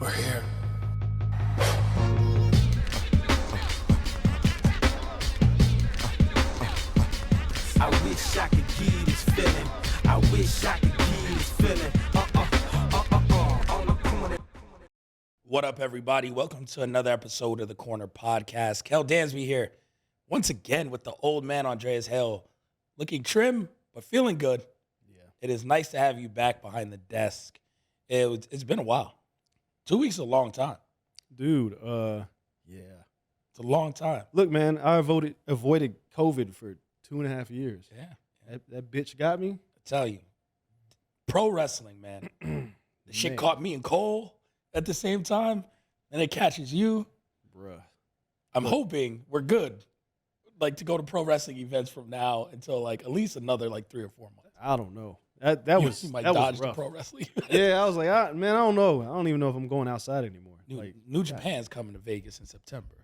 We're here. I wish I could give you this feeling. I wish I could give you this feeling. On the corner. What up, everybody? Welcome to another episode of the Corner Podcast. Kel Dansby here, once again with the old man Andreas and Kel, looking trim but feeling good. Yeah, it is nice to have you back behind the desk. It's been a while. 2 weeks is a long time, dude. Yeah, it's a long time. Look, man, I avoided COVID for 2.5 years. Yeah, that bitch got me. I tell you, pro wrestling, man. The shit caught me and Cole at the same time, and it catches you, bruh. I'm hoping we're good, like to go to pro wrestling events from now until like at least another like 3 or 4 months. I don't know. That was you might that dodge was rough. the pro wrestling. Yeah, I was like, man, I don't know. I don't even know if I'm going outside anymore. New Japan's coming to Vegas in September.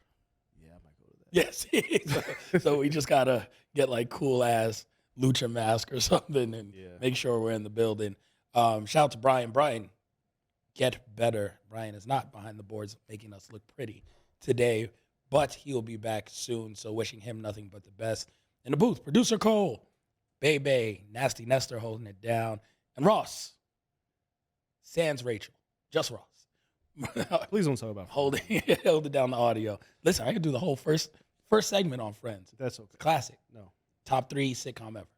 Yeah, I might go to that. Yes. so we just gotta get like cool ass lucha mask or something and make sure we're in the building. Shout out to Brian. Brian, get better. Brian is not behind the boards making us look pretty today, but he'll be back soon. So wishing him nothing but the best. In the booth, producer Cole, Bay, Nasty Nestor holding it down, and Ross, sans Rachel, just Ross. Please don't talk about holding down the audio. Listen, I could do the whole first segment on Friends. That's okay. Classic. No. Top 3 sitcom ever.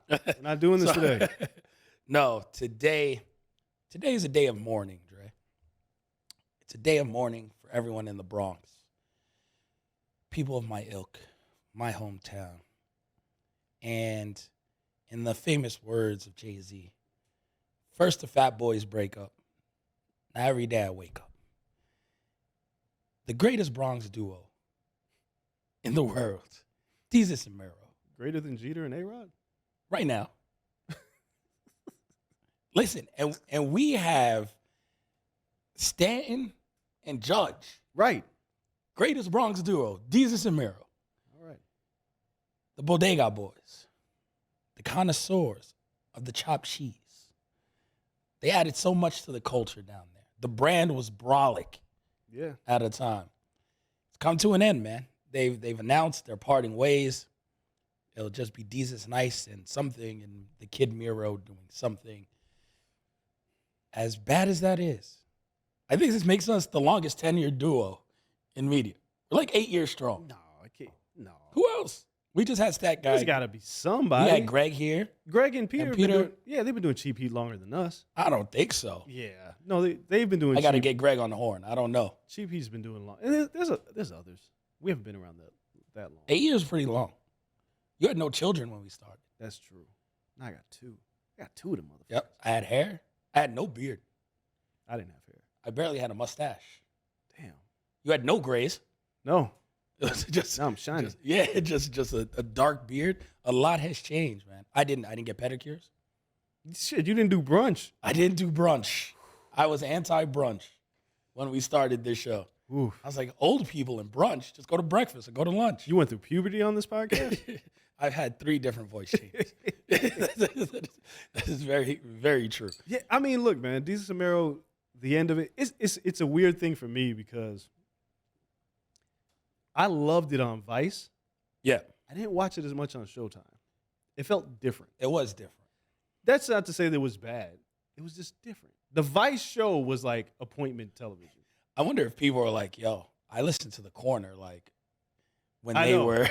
We're not doing this today. No, today is a day of mourning, Dre. It's a day of mourning for everyone in the Bronx. People of my ilk, my hometown. And in the famous words of Jay-Z, first the fat boys break up. Now every day I wake up. The greatest Bronx duo in the world, Desus and Mero. Greater than Jeter and A-Rod? Right now. Listen, and we have Stanton and Judge. Right. Greatest Bronx duo, Desus and Mero. All right. The Bodega Boys. The connoisseurs of the chopped cheese. They added so much to the culture down there. The brand was brolic at a time. It's come to an end, man. They've announced they're parting ways. It'll just be Desus Nice and something, and the Kid Mero doing something. As bad as that is, I think this makes us the longest tenured duo in media. We're like 8 years strong. No, I can't. No. Who else? We just had Stat Guy. There's got to be somebody. We had Greg here. Greg and Peter. Peter. They've been doing Cheap Heat longer than us. I don't think so. Yeah. No, they've been doing I got to get Greg on the horn. I don't know. Cheap Heat's been doing long. And there's others. We haven't been around that long. 8 years is pretty long. You had no children when we started. That's true. Now I got 2. I got 2 of them motherfuckers. Yep. I had hair. I had no beard. I didn't have hair. I barely had a mustache. Damn. You had no grays. No. It was just now I'm shiny. Just a dark beard. A lot has changed, man. I didn't get pedicures. Shit, you didn't do brunch. I didn't do brunch. I was anti-brunch when we started this show. Oof. I was like, old people in brunch, just go to breakfast or go to lunch. You went through puberty on this podcast? I've had 3 different voice changes. That is very, very true. Yeah, I mean, look, man, Desus and Mero, the end of it, it's a weird thing for me because I loved it on Vice. Yeah. I didn't watch it as much on Showtime. It felt different. It was different. That's not to say that it was bad. It was just different. The Vice show was like appointment television. I wonder if people are like, yo, I listened to The Corner like when they were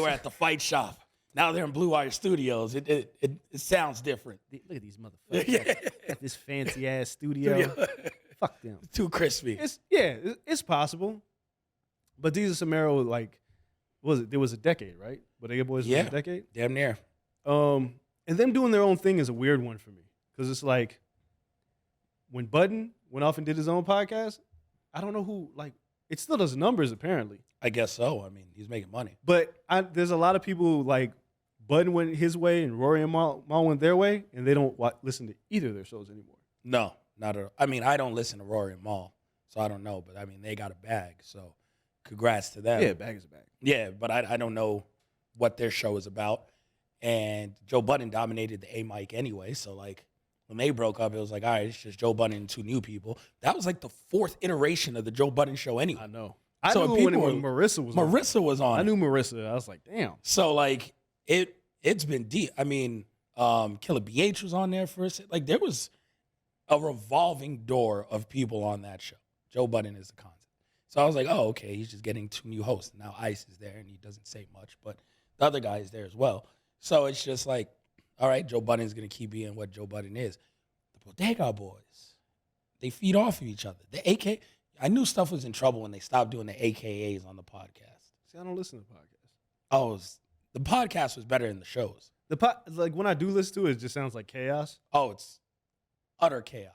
at the fight shop. Now they're in Blue Wire Studios. It sounds different. Look at these motherfuckers. Got this fancy ass studio. Fuck them. Too crispy. It's possible. But Desus and Mero, like, there was a decade, right? Bodega Boys was a decade? Damn near. And them doing their own thing is a weird one for me. Because it's like, when Budden went off and did his own podcast, I don't know who, like, it still does numbers, apparently. I guess so. I mean, he's making money. But there's a lot of people who, like, Budden went his way and Rory and Mal went their way, and they don't listen to either of their shows anymore. No, not at all. I mean, I don't listen to Rory and Mal, so I don't know. But, I mean, they got a bag, so congrats to them. Yeah, bag is a bag. Yeah, but I don't know what their show is about. And Joe Budden dominated the A mic anyway, so, like, when they broke up, it was like, all right, it's just Joe Budden and 2 new people. That was like the 4th iteration of the Joe Budden show anyway. I know. I knew when Marissa was on. Marissa was on. I knew Marissa. I was like, damn. So like it's been deep. I mean, Killer BH was on there for a second. Like there was a revolving door of people on that show. Joe Budden is the concept. So I was like, oh, okay, he's just getting 2 new hosts. Now Ice is there and he doesn't say much, but the other guy is there as well. So it's just like, all right, Joe Budden's going to keep being what Joe Budden is. The Bodega Boys, they feed off of each other. The I knew stuff was in trouble when they stopped doing the AKAs on the podcast. See, I don't listen to podcasts. Oh, the podcast was better than the shows. Like when I do listen to it, it just sounds like chaos. Oh, it's utter chaos.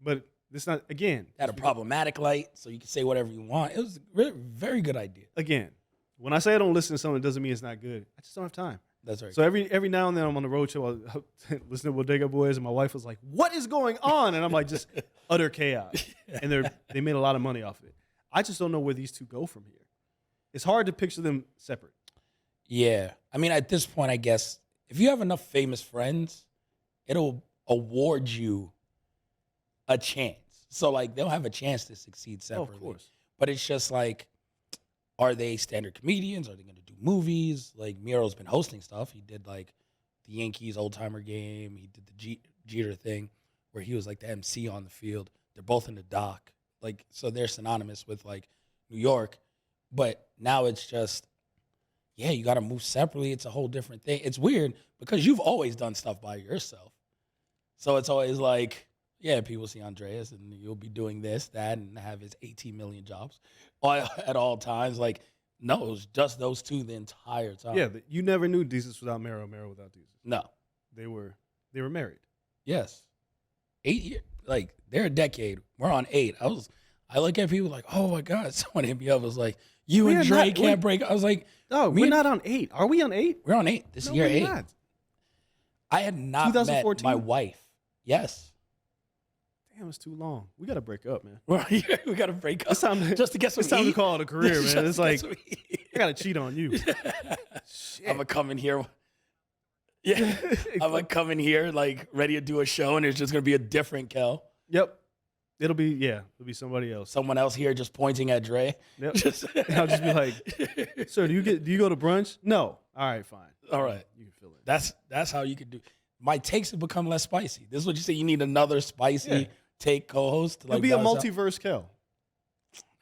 But it's not, again. Had a problematic light, so you can say whatever you want. It was a really, very good idea. Again, when I say I don't listen to something, it doesn't mean it's not good. I just don't have time. That's right. So every now and then I'm on the road show, I'll listen to Bodega Boys, and my wife was like, what is going on? And I'm like, just utter chaos. And they made a lot of money off of it. I just don't know where these two go from here. It's hard to picture them separate. Yeah. I mean, at this point, I guess, if you have enough famous friends, it'll award you a chance. So, like, they'll have a chance to succeed separately. Oh, of course. But it's just like, are they standard comedians? Are they going to do movies? Like, Mero's been hosting stuff. He did, like, the Yankees old-timer game. He did the Jeter thing where he was, like, the MC on the field. They're both in the dock. Like, so they're synonymous with, like, New York. But now it's just, yeah, you got to move separately. It's a whole different thing. It's weird because you've always done stuff by yourself. So it's always like, yeah, people see Andreas and you'll be doing this, that, and have his 18 million jobs at all times. Like, no, it was just those two the entire time. Yeah, you never knew Desus without Mero, Mero without Desus. No. They were married. Yes. 8 years. Like, they're a decade. We're on 8. I look at people like, oh my God, someone hit me up. I was like, you and Dre can't break. I was like, no, we're not on 8. Are we on 8? We're on 8. This is year 8. Not. I had not met my wife. Yes. Damn, it's too long. We got to break up, man. We got to break up. Just to get some. It's time to call it a career, man. It's like I got to cheat on you. I'm gonna come in here. Yeah, I'm gonna come in here like ready to do a show, and it's just gonna be a different Kel. Yep. It'll be somebody else. Someone else here just pointing at Dre. Yep. I'll just be like, sir, do you go to brunch? No. All right, fine. All right. You can fill it. That's how you could do. My takes have become less spicy. This is what you say. You need another spicy take co-host. It'll be a multiverse Kel.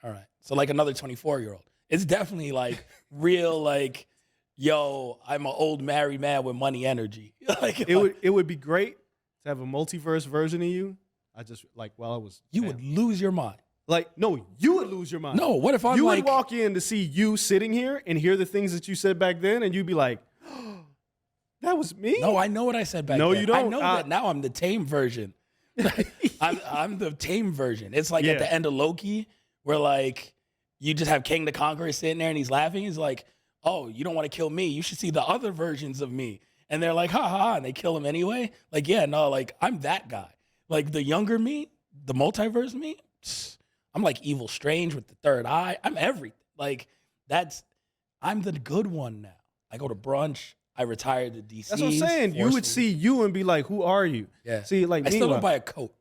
All right. So like another 24-year-old. It's definitely like real like, yo, I'm an old married man with money energy. It would be great to have a multiverse version of you. I just you would lose your mind. Like, no, you would lose your mind. No, what if you would walk in to see you sitting here and hear the things that you said back then, and you'd be like, oh, that was me? No, I know what I said back then. No, you don't. I know that now I'm the tame version. I'm the tame version. It's like at the end of Loki where like you just have King the Conqueror sitting there and he's laughing. He's like, oh, you don't want to kill me. You should see the other versions of me. And they're like, ha ha ha, and they kill him anyway. Like, yeah, no, like I'm that guy. Like the younger me, the multiverse me, I'm like Evil Strange with the third eye. I'm everything. Like I'm the good one now. I go to brunch. I retired to DC. That's what I'm saying. You would see you and be like, who are you? Yeah. See, like I still don't buy a coat.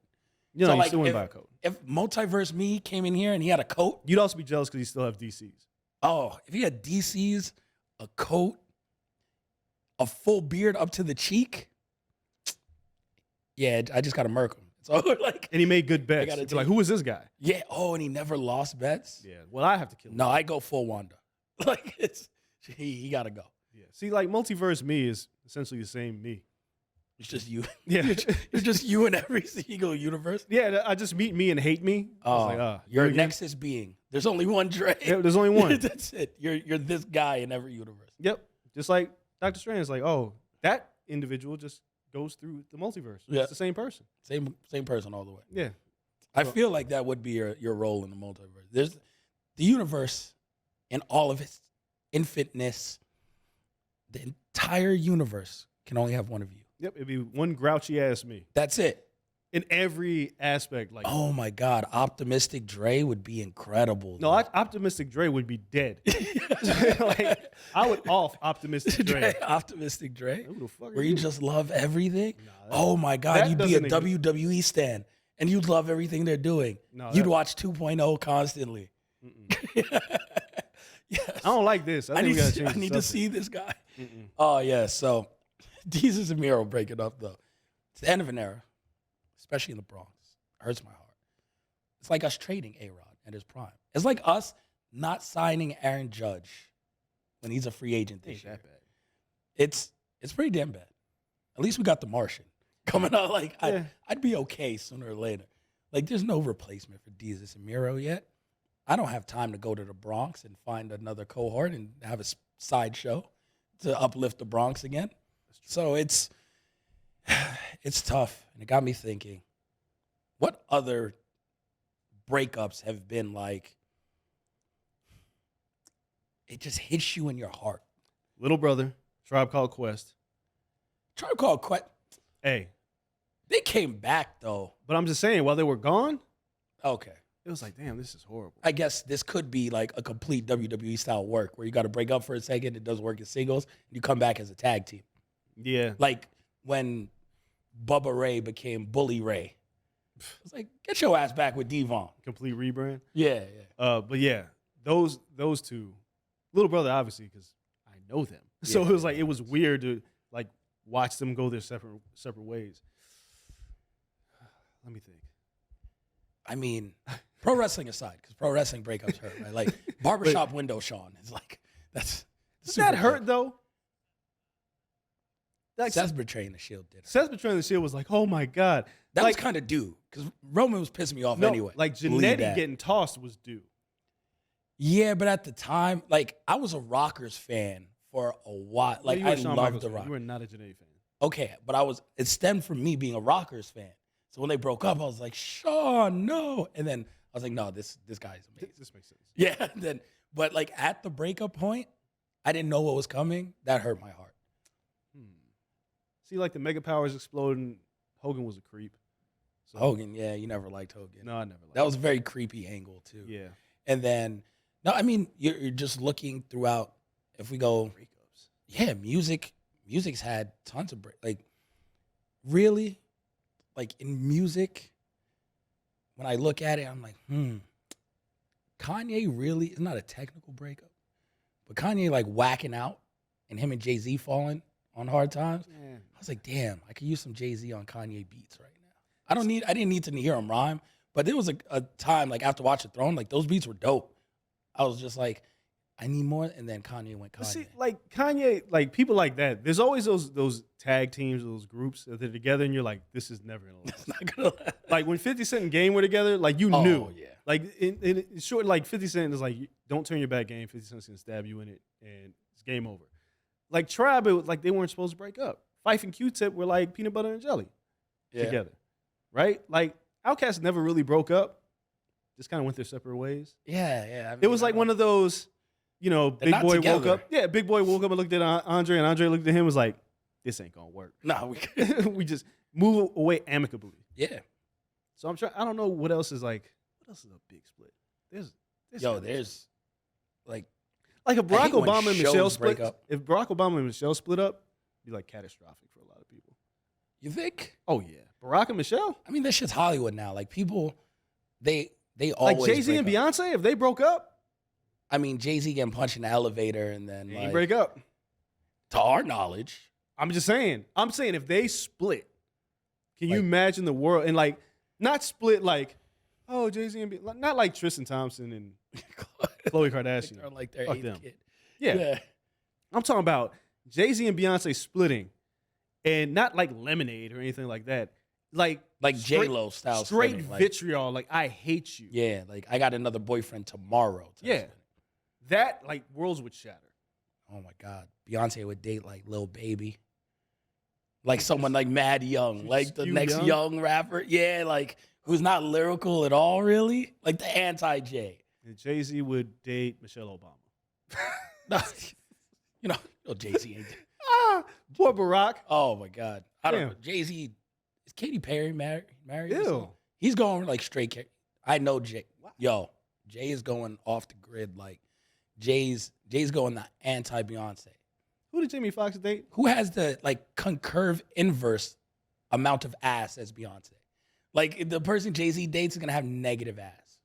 You know, you still wouldn't buy a coat. If multiverse me came in here and he had a coat. You'd also be jealous because he still have DCs. Oh, if he had DCs, a coat, a full beard up to the cheek. Yeah, I just got to murk him. So like, and he made good bets. Like, who is this guy? Yeah. Oh, and he never lost bets. Yeah. Well, I have to kill him. No, I go full Wanda. Like he got to go. Yeah. See, like multiverse me is essentially the same me. It's just you. Yeah. It's just you in every single universe. Yeah. I just meet me and hate me. Oh, like, you're a Nexus being. There's only one Dre. Yeah, there's only one. That's it. You're this guy in every universe. Yep. Just like Dr. Strange is like, oh, that individual just goes through the multiverse. Yeah. It's the same person. Same person all the way. Yeah. I feel like that would be your role in the multiverse. There's the universe in all of its infiniteness. The entire universe can only have one of you. Yep, it'd be one grouchy ass me. That's it. in every aspect. Like, Oh my God, Optimistic Dre would be incredible. no, Optimistic Dre would be dead. Like, I would off Optimistic Dre. Optimistic Dre, Who the fuck are where you just love everything. Nah, Oh my God, that you'd be a doesn't exist. WWE stan, and you'd love everything they're doing. No, You'd that- watch 2.0 constantly. Yes. I don't like this. I think we gotta change I the need to subject. see this guy. Oh yeah, so Desus and Mero break it up though. It's the end of an era, especially in the Bronx. It hurts my heart. It's like us trading A-Rod at his prime. It's like us not signing Aaron Judge when he's a free agent this Ain't year. that bad. It's pretty damn bad. At least we got the Martian coming out. Like Yeah. I'd be okay sooner or later. Like there's no replacement for Desus and Mero yet. I don't have time to go to the Bronx and find another cohort and have a side show to uplift the Bronx again. So it's tough, and it got me thinking, what other breakups have been like, it just hits you in your heart? Little Brother, Tribe Called Quest. Tribe Called Quest, Hey, they came back though. but I'm just saying, while they were gone, Okay. it was like, damn, this is horrible. I guess this could be like a complete WWE style work where you got to break up for a second, it doesn't work in singles, and you come back as a tag team. Yeah. Like when Bubba Ray became Bully Ray. It's like, get your ass back with Devon. Complete rebrand. Yeah, yeah. But yeah, those two, Little Brother, obviously, because I know them. So Yeah. it was like, it was weird to like watch them go their separate ways. Let me think. I mean, pro wrestling aside, because pro wrestling breakups hurt, right? Like barbershop window Sean is like, that's Does super that hurt big. though? Like, Seth betraying the Shield did. Seth betraying the Shield was like, oh my God. That like, was kind of due because Roman was pissing me off no, anyway. like Believe Jannetty that. getting tossed was due. Yeah, but at the time, like I was a Rockers fan for a while. Like you were I a Shawn loved Michaels the fan. Rock. You were not a Jannetty fan. Okay, but it stemmed from me being a Rockers fan. So when they broke up, I was like, Sean, no. And then I was like, no, this guy's amazing. This makes sense. Yeah. But like at the breakup point, I didn't know what was coming. That hurt my heart. See, like the Mega Powers exploding, Hogan was a creep. So, Hogan, yeah, you never liked Hogan. No, I never liked That was a very creepy angle too. Yeah. And then, no, I mean, you're just looking throughout. If we go, Breakups. yeah, music's had tons of like, really, like in music. When I look at it, I'm like, Kanye really is not a technical breakup, but Kanye like whacking out and him and Jay-Z falling on Hard Times. Yeah. I was like, damn, I could use some Jay-Z on Kanye beats right now. I didn't need to hear him rhyme, but there was a time like after watching Throne, like those beats were dope. I was just like, I need more, and then Kanye went But Kanye. see, like Kanye, like people like that. There's always those tag teams, those groups that they're together, and you're like, this is never gonna last. It's not gonna Like when 50 Cent and Game were together, like you Oh, knew. yeah. Like in short, like 50 Cent is like, don't turn your back, Game. 50 Cent's gonna stab you in it, and it's game over. Like Tribe, it was like they weren't supposed to break up. Fife and Q-Tip were like peanut butter and jelly Yeah. together, right? Like Outkast never really broke up. Just kind of went their separate ways. Yeah. I mean, It was like one of those, you know, They're Big not Boy together. woke up. Yeah, Big Boy woke up and looked at Andre, and Andre looked at him and was like, this ain't gonna work. No, We just move away amicably. yeah. So I'm trying. I don't know what else is like. What else is a big split? There's like like if I Barack hate when Obama and Michelle shows split break up. If Barack Obama and Michelle split up, it'd be like catastrophic for a lot of people. you think? Oh yeah, Barack and Michelle, I mean, that shit's Hollywood now. Like people, they like always Jay-Z and break up. Beyonce, if they broke up, I mean, Jay-Z getting punched in the elevator, and then they like, ain't break up. to our knowledge, I'm just saying. I'm saying if they split, can you Like- imagine the world and like not split like, oh Jay-Z and not like Tristan Thompson and Khloe Kardashian. or like their Fuck eighth them. kid. Yeah. I'm talking about Jay-Z and Beyonce splitting, and not like Lemonade or anything like that. Like J Lo style, straight spinning, like, vitriol. Like I hate you. Yeah, like I got another boyfriend tomorrow. type Yeah. spinning. That like worlds would shatter. Oh my God, Beyonce would date like Lil Baby, like someone like Mad Young, like the Skew next Young? young rapper. Yeah, like who's not lyrical at all, really, like the anti-Jay. And Jay-Z would date Michelle Obama. No, you know Jay-Z ain't. Poor Barack. Oh my God, I don't Damn. know. Jay-Z Is Katy Perry married? Ew. He's going like straight. I know Jay. Yo, Jay is going off the grid. Like Jay's going the anti-Beyonce. Who did Jamie Foxx date? Who has the like concurve inverse amount of ass as Beyonce? Like the person Jay-Z dates is gonna have negative ass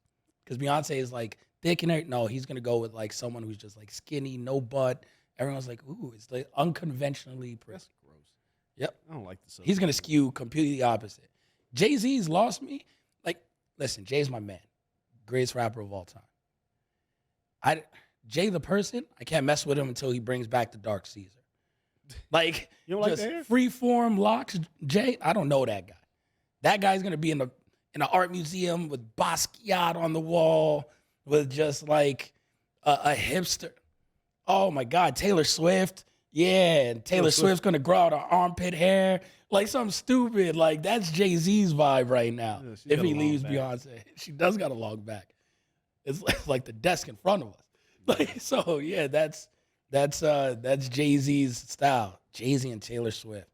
because Beyonce is like thick and everything. No, he's gonna go with like someone who's just like skinny, no butt. Everyone's like, ooh, it's like unconventionally pretty. That's gross. Yep. I don't like this. He's gonna skew completely opposite. Jay-Z's lost me. Like, listen, Jay's my man, greatest rapper of all time. Jay the person, I can't mess with him until he brings back the Dark Caesar. Like, you don't just like that? freeform locks. Jay, I don't know that guy. That guy's gonna be in an art museum with Basquiat on the wall, with just like a hipster. Oh my God, Taylor Swift. Yeah, and Taylor Swift's gonna grow out her armpit hair. Like something stupid. Like that's Jay-Z's vibe right now. Yeah, if he leaves Beyonce. She does got a long back. It's like the desk in front of us. Like, so yeah, that's Jay-Z's style. Jay-Z and Taylor Swift.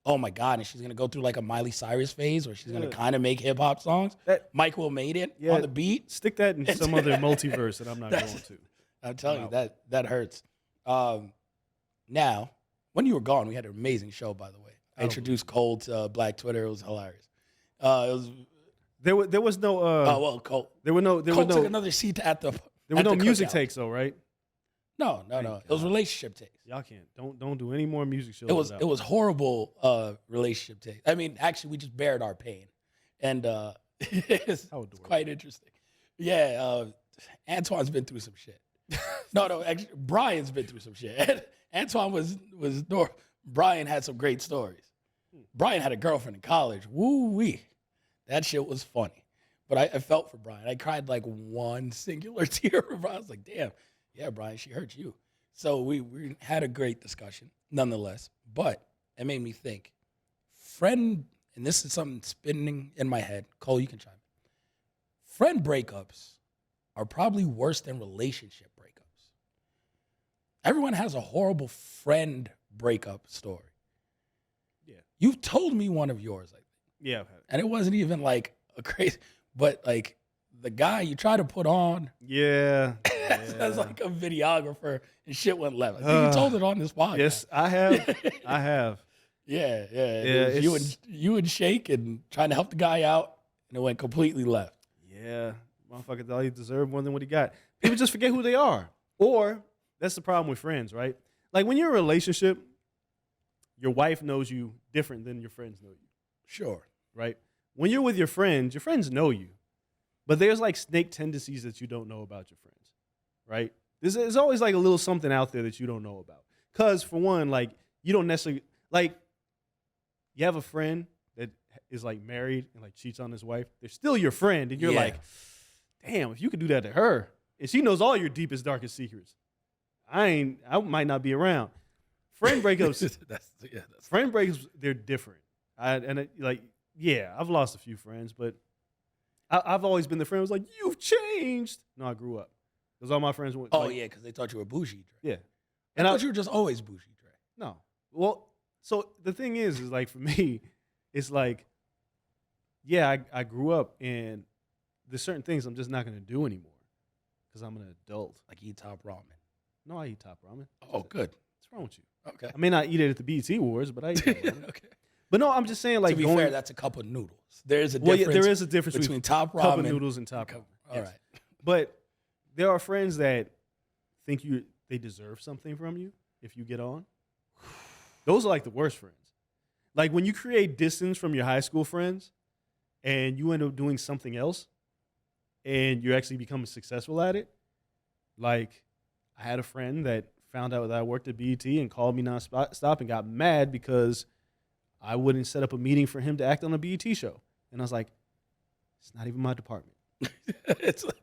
Oh my God, and she's gonna go through like a Miley Cyrus phase where she's gonna kind of make hip hop songs. Mike Will made it on the beat. Stick that in some other multiverse that I'm not going to. I'm telling you, that hurts. Now, when you were gone, we had an amazing show, by the way. I introduced Cole to Black Twitter. It was hilarious. There was no. Cole. Cole took another seat at the. There were no music cookout. takes though, right? No. It was relationship takes. Y'all can't. Don't do any more music shows. It was horrible relationship takes. I mean, actually, we just bared our pain, and it's quite interesting. Yeah, Antoine's been through some shit. No, actually, Brian's been through some shit. Antoine was Brian had some great stories. Brian had a girlfriend in college. Woo-wee. That shit was funny. But I felt for Brian. I cried like one singular tear. I was like, damn, yeah, Brian, she hurt you. So we had a great discussion nonetheless. But it made me think, and this is something spinning in my head. Cole, you can chime in. Friend breakups are probably worse than relationship breakups. Everyone has a horrible friend breakup story. Yeah. You've told me one of yours, I think. Yeah, I've had it. And it wasn't even like a crazy, but like the guy you try to put on as like a videographer and shit went left. I think you told it on this podcast. Yes, I have. I have. Yeah. You and Shake and trying to help the guy out, and it went completely left. Yeah. Motherfucker thought he deserved more than what he got. People just forget who they are. Or that's the problem with friends, right? Like when you're in a relationship, your wife knows you different than your friends know you. Sure. Right? When you're with your friends know you. But there's like snake tendencies that you don't know about your friends. Right? There's always like a little something out there that you don't know about. Because for one, like you don't necessarily, like you have a friend that is like married and like cheats on his wife. They're still your friend. And you're like, damn, if you could do that to her, and she knows all your deepest, darkest secrets, I might not be around. Friend breakups, friend breakups, they're different. I've lost a few friends, but I've always been the friend who's like, you've changed. No, I grew up. Because all my friends went. Oh, yeah, because they thought you were bougie, Dre. Yeah. And I thought you were just always bougie, Dre. No. Well, so the thing is like for me, it's like, yeah, I grew up and there's certain things I'm just not going to do anymore because I'm an adult. Like eat top ramen. No, I eat top ramen. Oh, good. What's wrong with you? Okay. I may not eat it at the BET Awards, but I eat top ramen. Okay. But no, I'm just saying, like, to be fair, that's a cup of noodles. There's a difference. There is a difference between top ramen, cup of noodles and top ramen. All right. But there are friends that think they deserve something from you if you get on. Those are like the worst friends. Like when you create distance from your high school friends and you end up doing something else and you actually become successful at it. Like I had a friend that found out that I worked at BET and called me nonstop and got mad because I wouldn't set up a meeting for him to act on a BET show. And I was like, it's not even my department.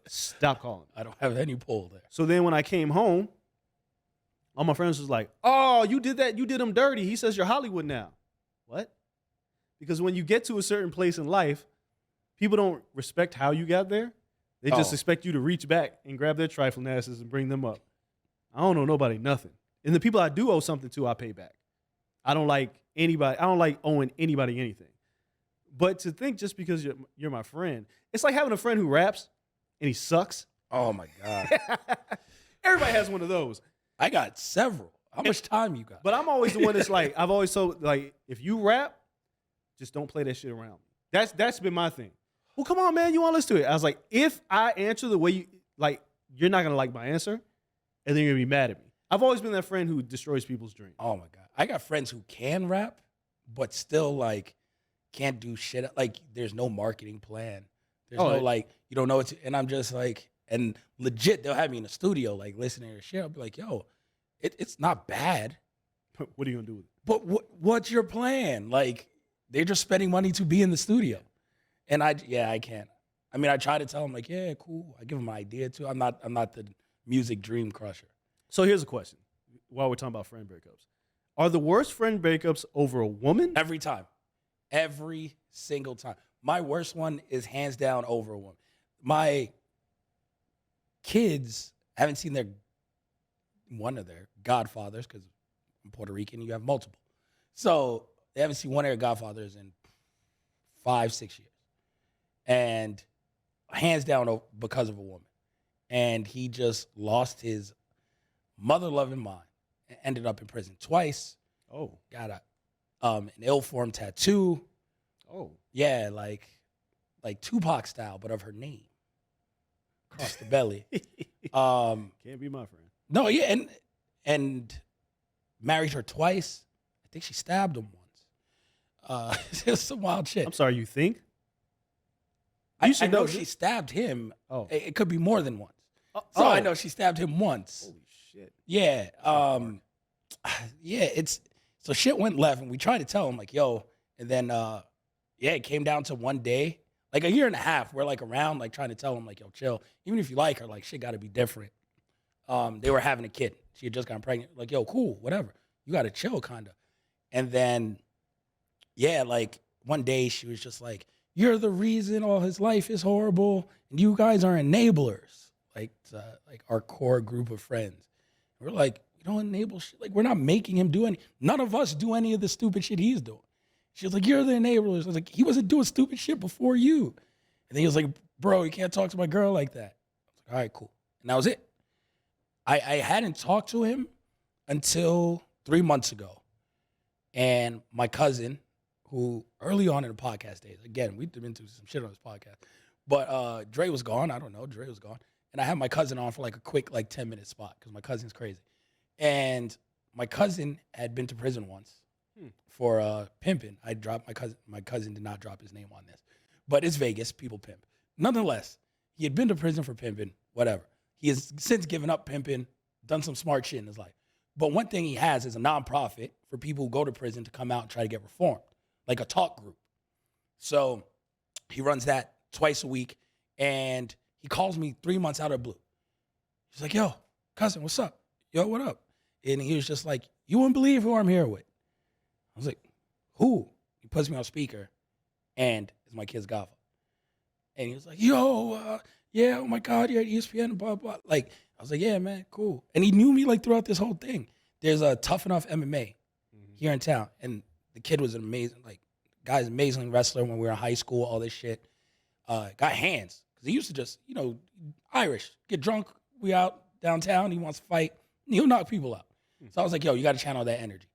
Stop calling. I don't have any pull there. So then when I came home, all my friends was like, oh, you did that. You did him dirty. He says you're Hollywood now. What? Because when you get to a certain place in life, people don't respect how you got there. They just expect you to reach back and grab their trifling asses and bring them up. I don't owe nobody nothing. And the people I do owe something to, I pay back. I don't like anybody. I don't like owing anybody anything. But to think just because you're my friend, it's like having a friend who raps and he sucks. Oh my God. Everybody has one of those. I got several. How much time you got? But I'm always the one that's like, I've always told, like, if you rap, just don't play that shit around me. That's been my thing. Well, come on, man, you want to listen to it? I was like, if I answer the way you, like, you're not going to like my answer, and then you're going to be mad at me. I've always been that friend who destroys people's dreams. Oh my God. I got friends who can rap, but still, like, can't do shit. Like, there's no marketing plan. There's no, like, you don't know what to, and I'm just like, and legit, they'll have me in the studio, like, listening to their shit. I'll be like, yo, it's not bad. What are you going to do with it? But what's your plan? Like, they're just spending money to be in the studio. And I can't. I mean, I try to tell them, like, yeah, cool. I give them an idea, too. I'm not the music dream crusher. So here's a question while we're talking about friend breakups. Are the worst friend breakups over a woman? Every time. Every single time. My worst one is hands down over a woman. My kids haven't seen one of their godfathers, because I'm Puerto Rican, you have multiple. So they haven't seen one of their godfathers in 5-6 years. And hands down because of a woman. And he just lost his mother-loving mind and ended up in prison twice. Oh. Got an ill-formed tattoo. Oh. Yeah, like Tupac style, but of her name. Across the belly. Can't be my friend. No, yeah, and married her twice. I think she stabbed him once. It's some wild shit. I'm sorry, you think? I know she stabbed him. Oh. It could be more than once. So I know she stabbed him once. Holy shit. Yeah. Yeah, so shit went left, and we tried to tell him, like, yo, and then it came down to one day, like a year and a half, we're like around, like trying to tell him, like, yo, chill. Even if you like her, like, shit gotta be different. They were having a kid. She had just gotten pregnant. Like, yo, cool, whatever. You gotta chill, kinda. And then, yeah, like one day she was just like, you're the reason all his life is horrible, and you guys are enablers. Like our core group of friends. We're like, we don't enable shit. Like, we're not making him do none of us do any of the stupid shit he's doing. She was like, you're the enablers. I was like, he wasn't doing stupid shit before you. And then he was like, bro, you can't talk to my girl like that. I was like, all right, cool. And that was it. I hadn't talked to him until 3 months ago. And my cousin, who early on in the podcast days, again, we've been through some shit on this podcast, but Dre was gone. I don't know. Dre was gone. And I had my cousin on for like a quick, like 10-minute spot because my cousin's crazy. And my cousin had been to prison once for pimping. I dropped my cousin did not drop his name on this, but it's Vegas. People pimp. Nonetheless, he had been to prison for pimping, whatever. He has since given up pimping, done some smart shit in his life. But one thing he has is a nonprofit for people who go to prison to come out and try to get reformed, like a talk group. So he runs that twice a week, and he calls me 3 months out of the blue. He's like, yo, cousin, what's up? Yo, what up? And he was just like, you wouldn't believe who I'm here with. I was like, who? He puts me on speaker, and it's my kid's godfather. And he was like, yo, yeah, oh my God, you're at ESPN, blah, blah. Like, I was like, yeah, man, cool. And he knew me like throughout this whole thing. There's a Tough Enough MMA here in town. And the kid was an amazing, like, guy's an amazing wrestler when we were in high school, all this shit. Got hands. Because he used to just, Irish, get drunk, we out downtown, he wants to fight, he'll knock people out. So I was like, yo, you got to channel that energy.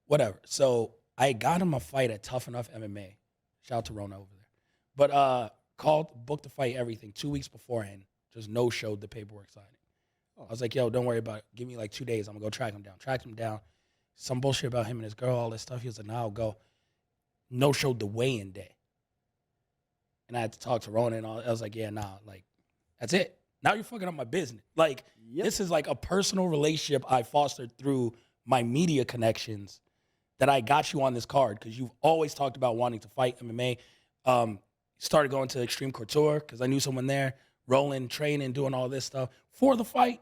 Whatever. So I got him a fight at Tough Enough MMA. Shout out to Rona over there. But called, booked the fight, everything, 2 weeks beforehand. Just no-showed the paperwork signing. I was like, yo, don't worry about it. Give me like 2 days. I'm going to go track him down. Tracked him down. Some bullshit about him and his girl, all this stuff. He was like, nah, I'll go. No-showed the weigh-in day. And I had to talk to Rona and all. I was like, yeah, nah, like, that's it. Now you're fucking up my business. Like, This is like a personal relationship I fostered through my media connections that I got you on this card because you've always talked about wanting to fight MMA. Started going to Extreme Couture because I knew someone there, rolling, training, doing all this stuff for the fight.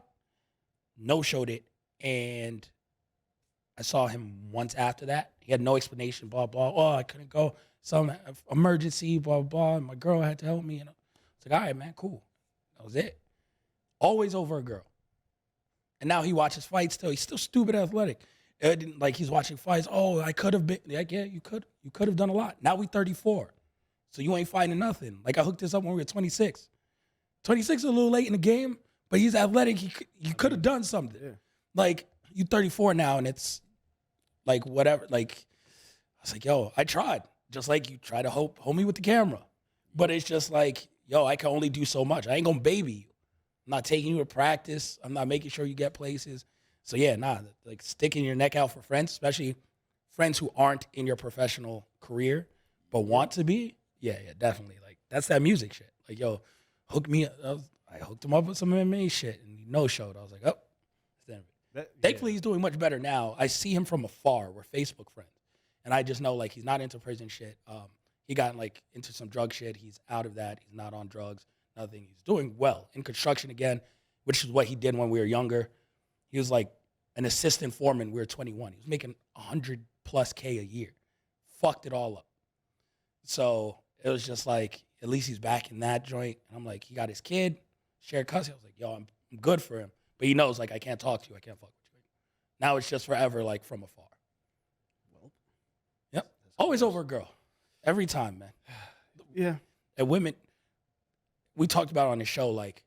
No-showed it. And I saw him once after that. He had no explanation, blah, blah. Oh, I couldn't go. Some emergency, blah, blah. And my girl had to help me. And I was like, all right, man, cool. That was it. Always over a girl. And now he watches fights still. He's still stupid athletic. Like, he's watching fights. Oh, I could have been. Like, yeah, you could. You could have done a lot. Now we 34. So you ain't fighting nothing. Like I hooked this up when we were 26. 26 is a little late in the game, but he's athletic. He could have done something. Yeah. Like you 34 now, and it's like whatever. Like I was like, yo, I tried. Just like you try to hold me with the camera, but it's just like, yo, I can only do so much. I ain't gonna baby you. I'm not taking you to practice. I'm not making sure you get places. So yeah, like sticking your neck out for friends, especially friends who aren't in your professional career but want to be. Yeah, definitely. Like that's that music shit. Like yo, hook me up. I hooked him up with some MMA shit and he no-showed. I was like, oh, thankfully he's doing much better now. I see him from afar. We're Facebook friends. And I just know like he's not into prison shit. He got like into some drug shit. He's out of that. He's not on drugs. Nothing. He's doing well in construction again, which is what he did when we were younger. He was like an assistant foreman. We were 21. He was making $100+ a year. Fucked it all up. So it was just like, at least he's back in that joint. And I'm like, he got his kid, shared custody. I was like, yo, I'm good for him. But he knows like I can't talk to you. I can't fuck with you. Now it's just forever like from afar. Well, yep. Always over a girl. Every time, man. Yeah. And women, we talked about on the show, like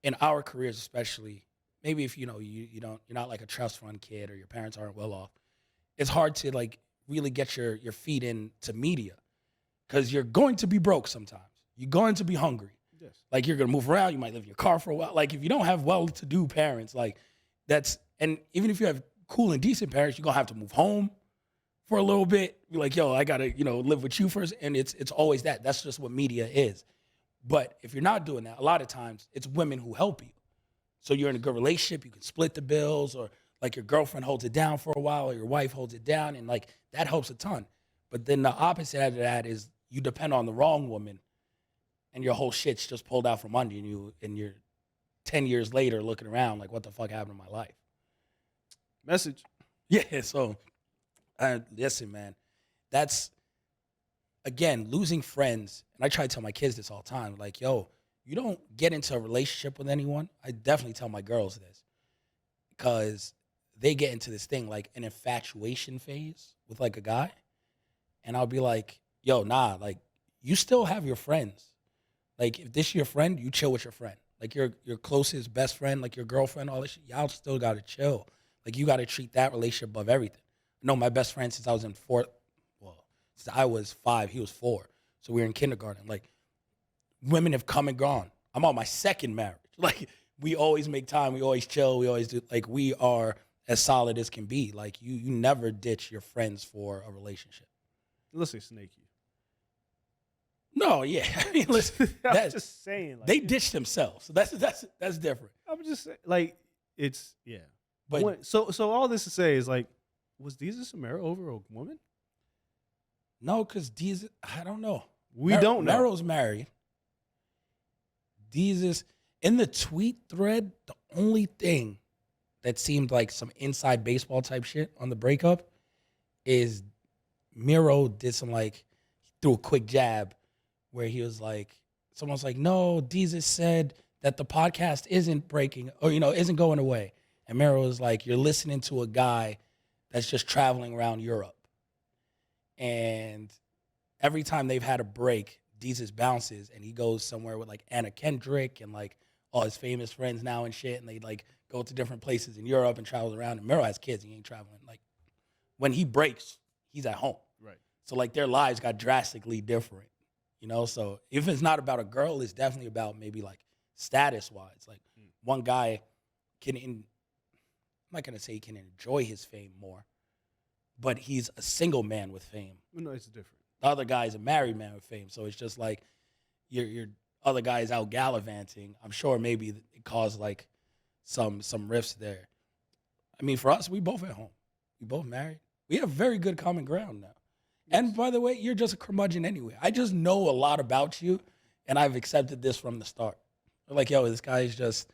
in our careers, especially, maybe if you're not like a trust fund kid or your parents aren't well off, it's hard to like really get your feet into media because you're going to be broke sometimes. You're going to be hungry. Yes. Like you're gonna move around. You might live in your car for a while. Like if you don't have well-to-do parents, like and even if you have cool and decent parents, you're gonna have to move home for a little bit. Be like, yo, I gotta, live with you first. And it's always that. That's just what media is. But if you're not doing that, a lot of times it's women who help you. So you're in a good relationship, you can split the bills, or like your girlfriend holds it down for a while, or your wife holds it down, and like that helps a ton. But then the opposite of that is you depend on the wrong woman, and your whole shit's just pulled out from under you, and you're 10 years later looking around like, what the fuck happened to my life? Message. Yeah, so listen, man, that's, again, losing friends, and I try to tell my kids this all the time, like, yo, you don't get into a relationship with anyone. I definitely tell my girls this, because they get into this thing, like an infatuation phase with like a guy, and I'll be like, yo, nah, like, you still have your friends. Like, if this is your friend, you chill with your friend. Like, your closest best friend, like your girlfriend, all this shit, y'all still got to chill. Like, you got to treat that relationship above everything. I know my best friend since I was since I was 5, he was 4. So we were in kindergarten. Like, women have come and gone. I'm on my second marriage. Like, we always make time. We always chill. We always do. Like, we are as solid as can be. Like, you never ditch your friends for a relationship. Unless they snake you. No, yeah. I mean, listen, I'm just saying. Like, they ditched themselves. So that's different. I'm just saying, like, it's, yeah. But so all this to say is, like, was Desus and Mero over a woman? no, because Desus, I don't know. We don't know. Mero's married. Desus, in the tweet thread, the only thing that seemed like some inside baseball type shit on the breakup is Mero did some, like, threw a quick jab where he was like, someone's like, no, Desus said that the podcast isn't breaking or, isn't going away. And Mero was like, you're listening to a guy that's just traveling around Europe. And every time they've had a break, Desus bounces and he goes somewhere with like Anna Kendrick and like all his famous friends now and shit. And they like go to different places in Europe and travels around. And Mero has kids. He ain't traveling. Like when he breaks, he's at home. Right. So like their lives got drastically different, So if it's not about a girl, it's definitely about maybe like status wise. Like one guy I'm not going to say he can enjoy his fame more, but he's a single man with fame. No, it's different. The other guy is a married man with fame. So it's just like your other guy is out gallivanting. I'm sure maybe it caused like some rifts there. I mean, for us, we both at home. We both married. We have very good common ground now. Yes. And by the way, you're just a curmudgeon anyway. I just know a lot about you, and I've accepted this from the start. Like, yo, this guy is just,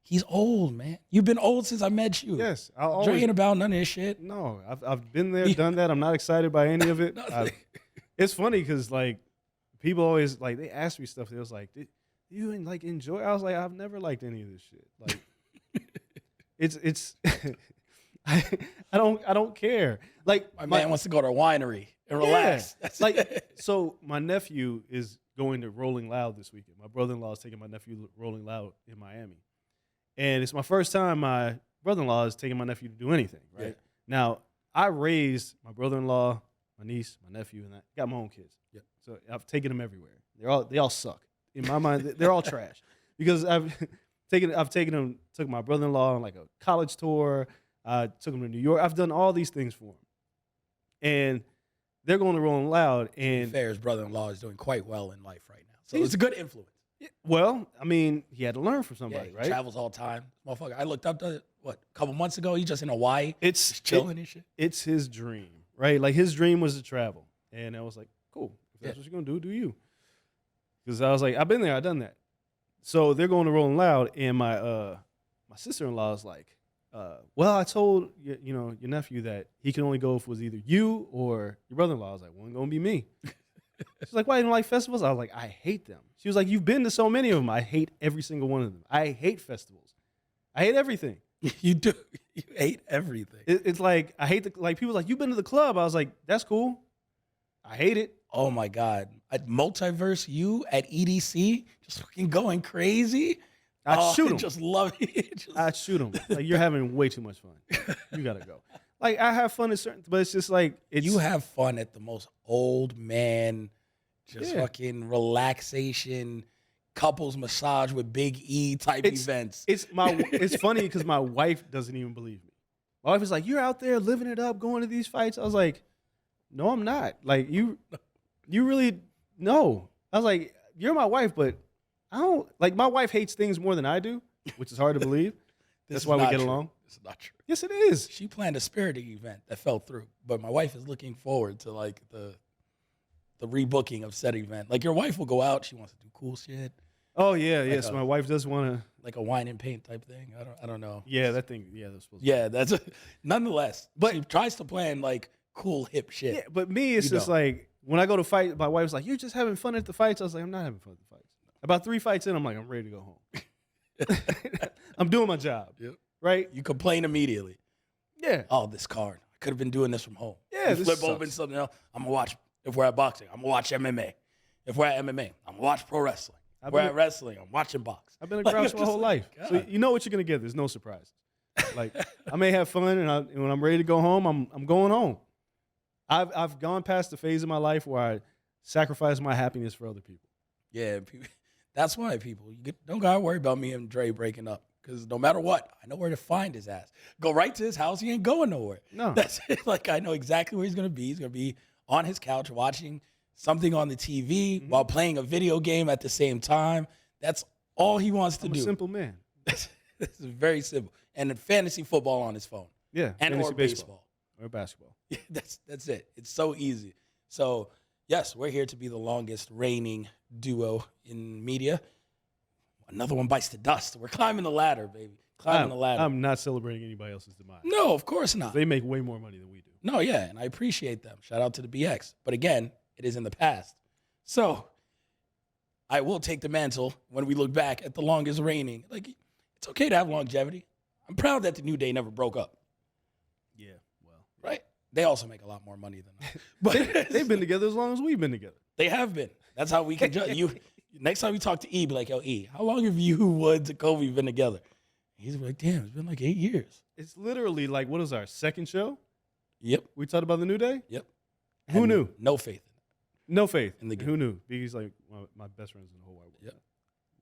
he's old, man. You've been old since I met you. Yes. You ain't about none of this shit. No, I've been there, done that. I'm not excited by any of it. It's funny because, like, people always, like, they ask me stuff. They was like, did you, like, enjoy? I was like, I've never liked any of this shit. Like, it's I don't care. Like My man wants to go to a winery and relax. Yeah. Like, so my nephew is going to Rolling Loud this weekend. My brother-in-law is taking my nephew to Rolling Loud in Miami. And it's my first time my brother-in-law is taking my nephew to do anything, right? Yeah. Now, I raised my brother-in-law, my niece, my nephew, and I got my own kids. Yep. So I've taken them everywhere. They all suck. In my mind, they're all trash. Because took my brother-in-law on like a college tour. I took him to New York. I've done all these things for him. And they're going to Rolling Loud. And Fair's brother-in-law is doing quite well in life right now. So it's a good influence. well, I mean, he had to learn from somebody, He right? travels all the time. Motherfucker, I looked up to, a couple months ago, he's just in Hawaii. It's just chilling and shit. It's his dream, right? Like, his dream was to travel. And I was like, cool. If that's what you're going to do you. Because I was like, I've been there. I've done that. So they're going to Rolling Loud. And my sister-in-law is like, well, I told your nephew that he can only go if it was either you or your brother-in-law. I was like, well, it's going to be me. She's like, why, you don't like festivals? I was like, I hate them. She was like, you've been to so many of them. I hate every single one of them. I hate festivals. I hate everything. You do. You hate everything. It's like, I hate people like, you've been to the club. I was like, that's cool. I hate it. Oh my God. At Multiverse U at EDC, just fucking going crazy. I'd shoot him. Just love it. I'd shoot him. Like, you're having way too much fun. You gotta go. Like, I have fun at certain, but it's just like, you have fun at the most old man, just fucking relaxation, couples massage with Big E type events. It's funny because my wife doesn't even believe me. My wife is like, you're out there living it up, going to these fights. I was like, no, I'm not. Like, you really, no. I was like, you're my wife, but I don't, like, my wife hates things more than I do, which is hard to believe. That's why we get along. This is not true. Yes, it is. She planned a spiriting event that fell through, but my wife is looking forward to like the rebooking of said event. Like, your wife will go out, she wants to do cool shit. Oh yeah, yes. My wife does want to, like a wine and paint type thing. I don't know. Yeah, that thing. Yeah, that's supposed. Yeah, that's nonetheless. But she tries to plan like cool hip shit. Yeah, but me, it's just like when I go to fight, my wife's like, "You're just having fun at the fights." I was like, "I'm not having fun at the fights." About 3 fights in, I'm like, "I'm ready to go home." I'm doing my job. Yep. Right? You complain immediately. Yeah. Oh, this card. I could have been doing this from home. Yeah. You flip open something else. I'm gonna watch. If we're at boxing, I'm gonna watch MMA. If we're at MMA, I'm gonna watch pro wrestling. If we're at wrestling, I'm watching box. I've been a grouch my whole life, so you know what you're gonna get. There's no surprises. Like, I may have fun, and when I'm ready to go home, I'm going home. I've gone past the phase of my life where I sacrifice my happiness for other people. Yeah, that's why people don't gotta worry about me and Dre breaking up, because no matter what, I know where to find his ass. Go right to his house. He ain't going nowhere. No, that's it. Like, I know exactly where he's gonna be. He's gonna be on his couch watching something on the TV while playing a video game at the same time. That's all he wants to do. I'm a simple man. This is very simple. And fantasy football on his phone. Yeah, and or baseball. Or basketball. Yeah, that's it. It's so easy. So, yes, we're here to be the longest reigning duo in media. Another one bites the dust. We're climbing the ladder, baby. Climbing the ladder. I'm not celebrating anybody else's demise. No, of course not. They make way more money than we do. No, yeah, and I appreciate them. Shout out to the BX. But again, it is in the past. So I will take the mantle when we look back at the longest reigning. Like, it's okay to have longevity. I'm proud that the New Day never broke up. Yeah, well. Right? They also make a lot more money than us. But they've been together as long as we've been together. They have been. That's how we can judge. Next time you talk to E, be like, yo, E, how long have you, Woods, and Kobe been together? He's like, damn, it's been like 8 years. It's literally like, what is our second show? Yep. We talked about the New Day? Yep. Who knew? No faith. No faith. In the game. Who knew? Because like my best friends in the whole wide world. Yep.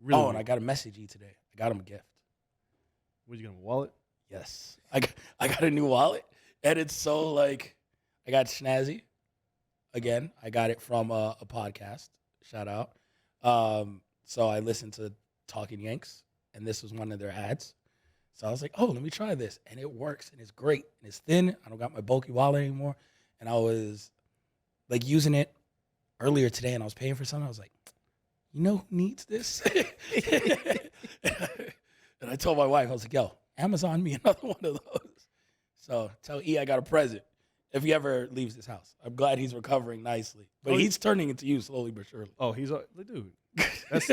Really and I got a message E today. I got him a gift. What, you got him a wallet? Yes. I got a new wallet, and it's so like, I got Snazzy. Again, I got it from a podcast. Shout out. So I listened to Talking Yanks, and this was one of their ads. So I was like, oh, let me try this. And it works, and it's great. And it's thin. I don't got my bulky wallet anymore. And I was like using it earlier today, and I was paying for something. I was like, you know who needs this? And I told my wife, I was like, yo, Amazon me another one of those. So tell E I got a present if he ever leaves this house. I'm glad he's recovering nicely. But he's turning into you slowly but surely. Oh, he's like, dude. That's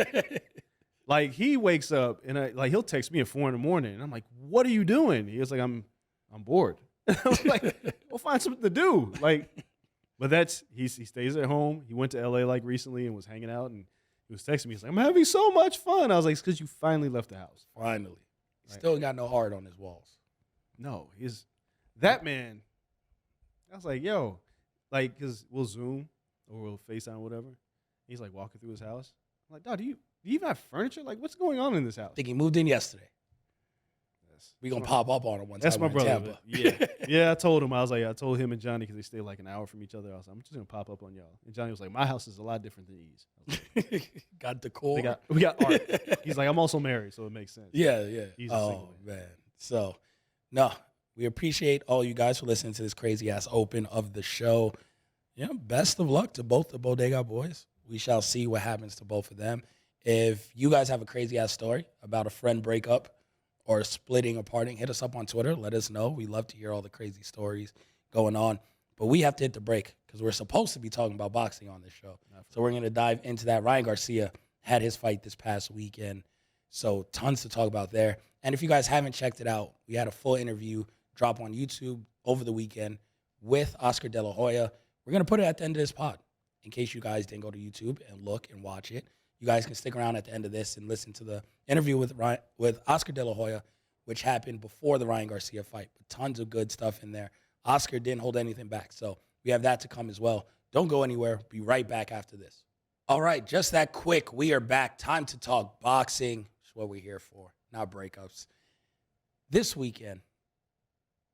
like, he wakes up and he'll text me at 4 a.m. and I'm like, what are you doing? He was like, I'm I'm bored. I'm like, we'll find something to do. Like, but he stays at home. He went to LA like recently and was hanging out, and he was texting me. He's like, I'm having so much fun. I was like, it's because you finally left the house. Finally. Right. Still got no heart on his walls. No, that man. I was like, yo, like, because we'll Zoom or we'll FaceTime or whatever. He's like walking through his house. I'm like, dog, do you even have furniture? Like, what's going on in this house? I think he moved in yesterday. We gonna pop up on him one time. That's my brother. Yeah. I told him. I told him and Johnny because they stay like an hour from each other. I was like, I'm just gonna pop up on y'all. And Johnny was like, my house is a lot different than these. Like, got decor. We got art. He's like, I'm also married, so it makes sense. Yeah. He's a single man. So, no, we appreciate all you guys for listening to this crazy ass open of the show. Yeah, best of luck to both the Bodega boys. We shall see what happens to both of them. If you guys have a crazy ass story about a friend breakup or splitting or parting, hit us up on Twitter. Let us know. We love to hear all the crazy stories going on. But we have to hit the break because we're supposed to be talking about boxing on this show. So we're going to dive into that. Ryan Garcia had his fight this past weekend. So tons to talk about there. And if you guys haven't checked it out, we had a full interview drop on YouTube over the weekend with Oscar De La Hoya. We're going to put it at the end of this pod in case you guys didn't go to YouTube and look and watch it. You guys can stick around at the end of this and listen to the interview with Oscar De La Hoya, which happened before the Ryan Garcia fight. But tons of good stuff in there. Oscar didn't hold anything back, so we have that to come as well. Don't go anywhere. Be right back after this. All right, just that quick. We are back. Time to talk boxing. That's what we're here for, not breakups. This weekend,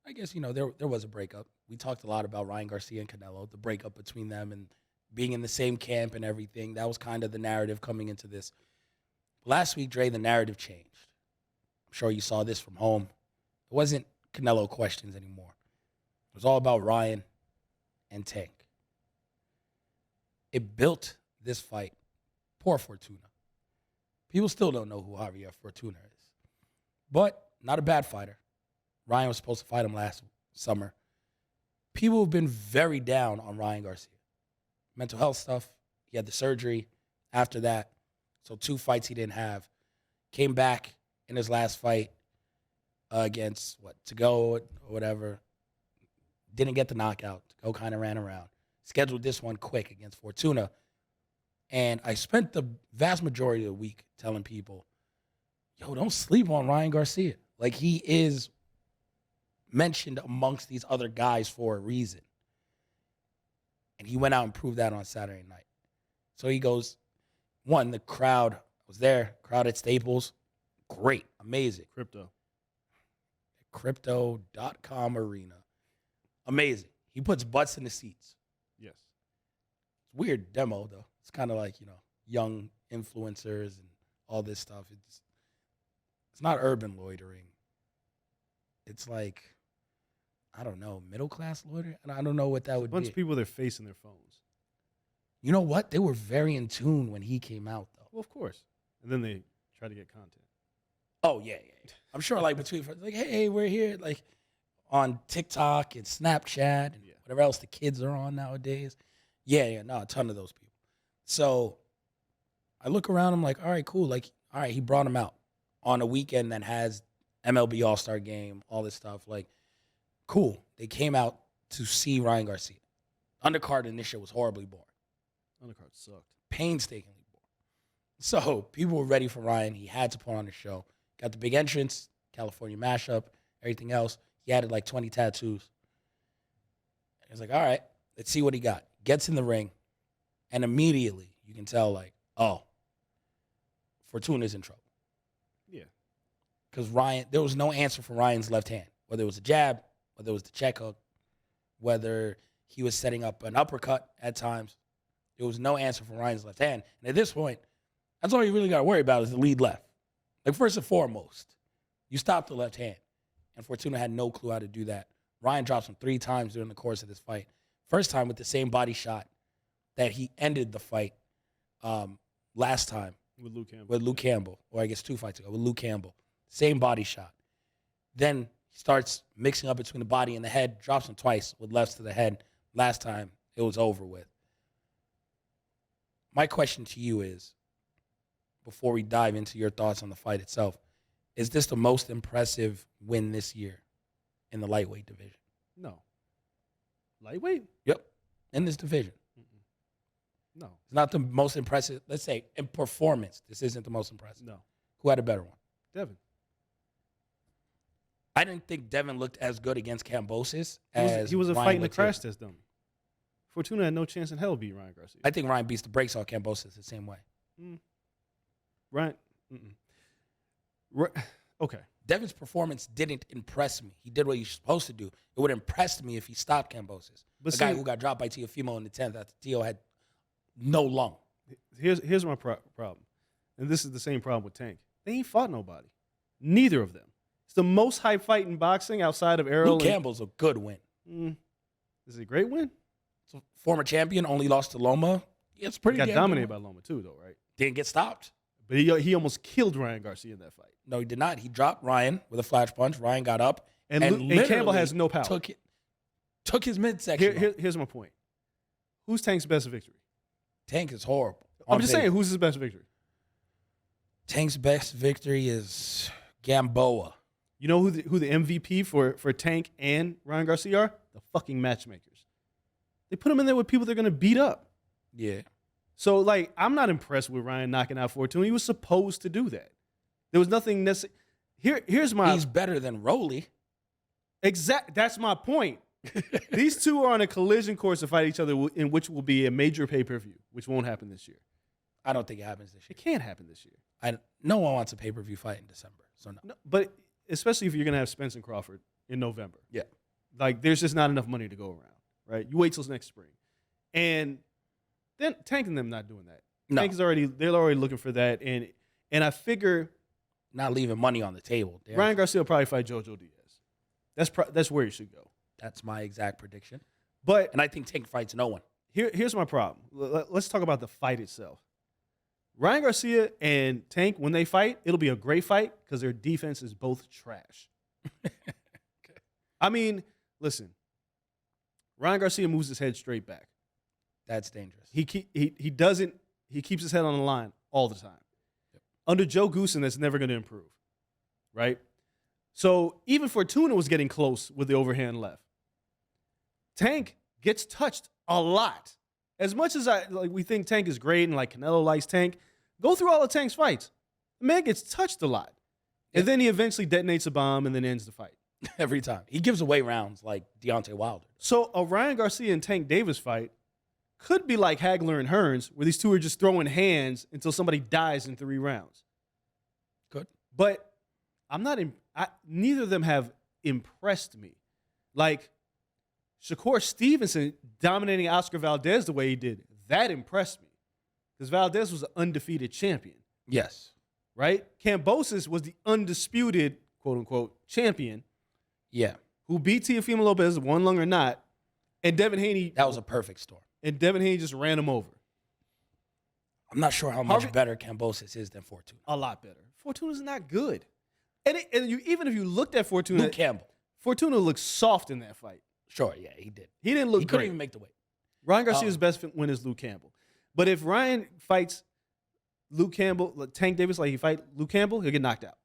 I guess, there was a breakup. We talked a lot about Ryan Garcia and Canelo, the breakup between them and being in the same camp and everything. That was kind of the narrative coming into this. Last week, Dre, the narrative changed. I'm sure you saw this from home. It wasn't Canelo questions anymore. It was all about Ryan and Tank. It built this fight. Poor Fortuna. People still don't know who Javier Fortuna is. But not a bad fighter. Ryan was supposed to fight him last summer. People have been very down on Ryan Garcia. Mental health stuff. He had the surgery after that. So 2 fights he didn't have. Came back in his last fight against, To-Go or whatever. Didn't get the knockout. To-Go kind of ran around. Scheduled this one quick against Fortuna. And I spent the vast majority of the week telling people, yo, don't sleep on Ryan Garcia. Like, he is mentioned amongst these other guys for a reason. And he went out and proved that on Saturday night. So he goes, one, the crowd was there. Crowd at Staples. Great. Amazing. Crypto.com arena. Amazing. He puts butts in the seats. Yes. It's weird demo, though. It's kind of like, young influencers and all this stuff. It's not urban loitering. It's like, I don't know, middle-class loitering? And I don't know what that would be. A bunch of people, they're facing their phones. You know what? They were very in tune when he came out, though. Well, of course. And then they try to get content. Oh, yeah. I'm sure, between friends, hey, we're here, on TikTok and Snapchat and whatever else the kids are on nowadays. A ton of those people. So I look around, I'm like, all right, cool. All right, he brought him out on a weekend that has MLB All-Star Game, all this stuff. Cool. They came out to see Ryan Garcia. Undercard in this shit was horribly boring. Undercard sucked. Painstakingly boring. So people were ready for Ryan. He had to put on the show. Got the big entrance, California mashup, everything else. He added 20 tattoos. He was like, all right, let's see what he got. Gets in the ring, and immediately you can tell, Fortuna's in trouble. Yeah. Because there was no answer for Ryan's left hand, whether it was a jab, whether it was the check hook, whether he was setting up an uppercut at times. There was no answer for Ryan's left hand. And at this point, that's all you really got to worry about is the lead left. First and foremost, you stop the left hand. And Fortuna had no clue how to do that. Ryan drops him 3 times during the course of this fight. First time with the same body shot that he ended the fight last time. With Luke Campbell. With Luke Campbell. Or I guess 2 fights ago with Luke Campbell. Same body shot. Then he starts mixing up between the body and the head. Drops him twice with lefts to the head. Last time, it was over with. My question to you is, before we dive into your thoughts on the fight itself, is this the most impressive win this year in the lightweight division. No. Lightweight? Yep. In this division. No. It's not the most impressive. Let's say in performance, this isn't the most impressive. No. Who had a better one? Devin. I didn't think Devin looked as good against Kambosos as he was a Ryan fight in the looked crash here. test dummy. Fortuna had no chance in hell beating Ryan Garcia. I think Ryan beats the brakes off Kambosos the same way. Ryan. Okay. Devin's performance didn't impress me. He did what he's supposed to do. It would impress me if he stopped Kambosos. The guy who got dropped by Teofimo in the 10th after Teo had no lung. Here's my problem. And this is the same problem with Tank. They ain't fought nobody. Neither of them. It's the most hype fight in boxing outside of Errol. Luke Campbell's a good win. Is it a great win? So former champion, only lost to Loma. Yeah, it's pretty He got damn dominated good by Loma too, though, right? Didn't get stopped. But he almost killed Ryan Garcia in that fight. No, he did not. He dropped Ryan with a flash punch. Ryan got up. And Campbell has no power. Took his midsection. Here's my point. Who's Tank's best victory? Tank is horrible. I'm just saying, who's his best victory? Tank's best victory is Gamboa. You know who the MVP for Tank and Ryan Garcia are? The fucking matchmakers. They put him in there with people they're going to beat up. Yeah. So, like, I'm not impressed with Ryan knocking out Fortuna. He was supposed to do that. There was nothing necessary. Here's my... He's better than Rolly. That's my point. These two are on a collision course to fight each other in which will be a major pay-per-view, which won't happen this year. I don't think it happens this year. It can't happen this year. No one wants a pay-per-view fight in December. So no. But especially if you're going to have Spence and Crawford in November. Yeah. Like, there's just not enough money to go around, right? You wait till next spring. And then Tank and them not doing that. No. Tank they're already looking for that. And I figure... Not leaving money on the table. Ryan Garcia will probably fight Jojo Diaz. That's where he should go. That's my exact prediction. But and I think Tank fights no one. Here's my problem. Let's talk about the fight itself. Ryan Garcia and Tank, when they fight, it'll be a great fight because their defense is both trash. Okay. I mean, listen. Ryan Garcia moves his head straight back. That's dangerous. He keeps his head on the line all the time. Yep. Under Joe Goosen, that's never going to improve, right? So even Fortuna was getting close with the overhand left. Tank gets touched a lot. As much as we think Tank is great and like Canelo likes Tank, go through all of Tank's fights. The man gets touched a lot. Yep. And then he eventually detonates a bomb and then ends the fight. Every time. He gives away rounds like Deontay Wilder. So a Ryan Garcia and Tank Davis fight could be like Hagler and Hearns, where these two are just throwing hands until somebody dies in 3 rounds. Good. But neither of them have impressed me. Like, Shakur Stevenson dominating Oscar Valdez the way he did, that impressed me. Because Valdez was an undefeated champion. Yes. Right? Kambosos was the undisputed, quote-unquote, champion. Yeah. Who beat Teofimo Lopez, one lung or not. And Devin Haney... That was a perfect storm. And Devin Haney just ran him over. I'm not sure how much better Kambosos is than Fortuna. A lot better. Fortuna's not good. Even if you looked at Fortuna... Luke Campbell. Fortuna looked soft in that fight. Sure, yeah, he did. He didn't look great. He couldn't even make the weight. Ryan Garcia's best win is Luke Campbell. But if Ryan fights Luke Campbell, Tank Davis, like he fight Luke Campbell, he'll get knocked out.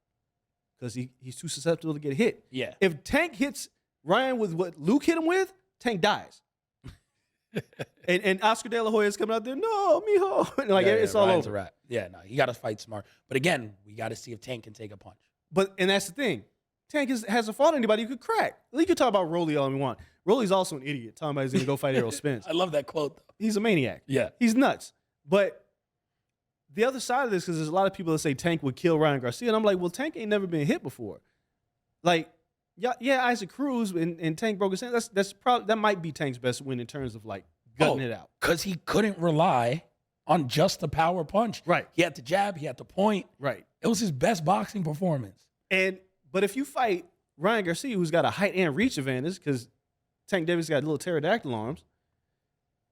Because he's too susceptible to get hit. Yeah. If Tank hits Ryan with what Luke hit him with, Tank dies. and Oscar De La Hoya is coming out there, no, mijo. It's all Ryan's over. A wrap. Yeah, no, you got to fight smart. But again, we got to see if Tank can take a punch. And that's the thing. Tank hasn't fought anybody who could crack. You could talk about Rolly all you want. Rolly's also an idiot. Talking about he's going to go fight Errol Spence. I love that quote, though. He's a maniac. Yeah. He's nuts. But the other side of this, because there's a lot of people that say Tank would kill Ryan Garcia, and I'm like, well, Tank ain't never been hit before. Like, yeah, Isaac Cruz and Tank broke his hand. That might be Tank's best win in terms of like gutting it out. Because he couldn't rely on just the power punch. Right. He had to jab. He had to point. Right. It was his best boxing performance. But if you fight Ryan Garcia, who's got a height and reach advantage, because Tank Davis got little pterodactyl arms,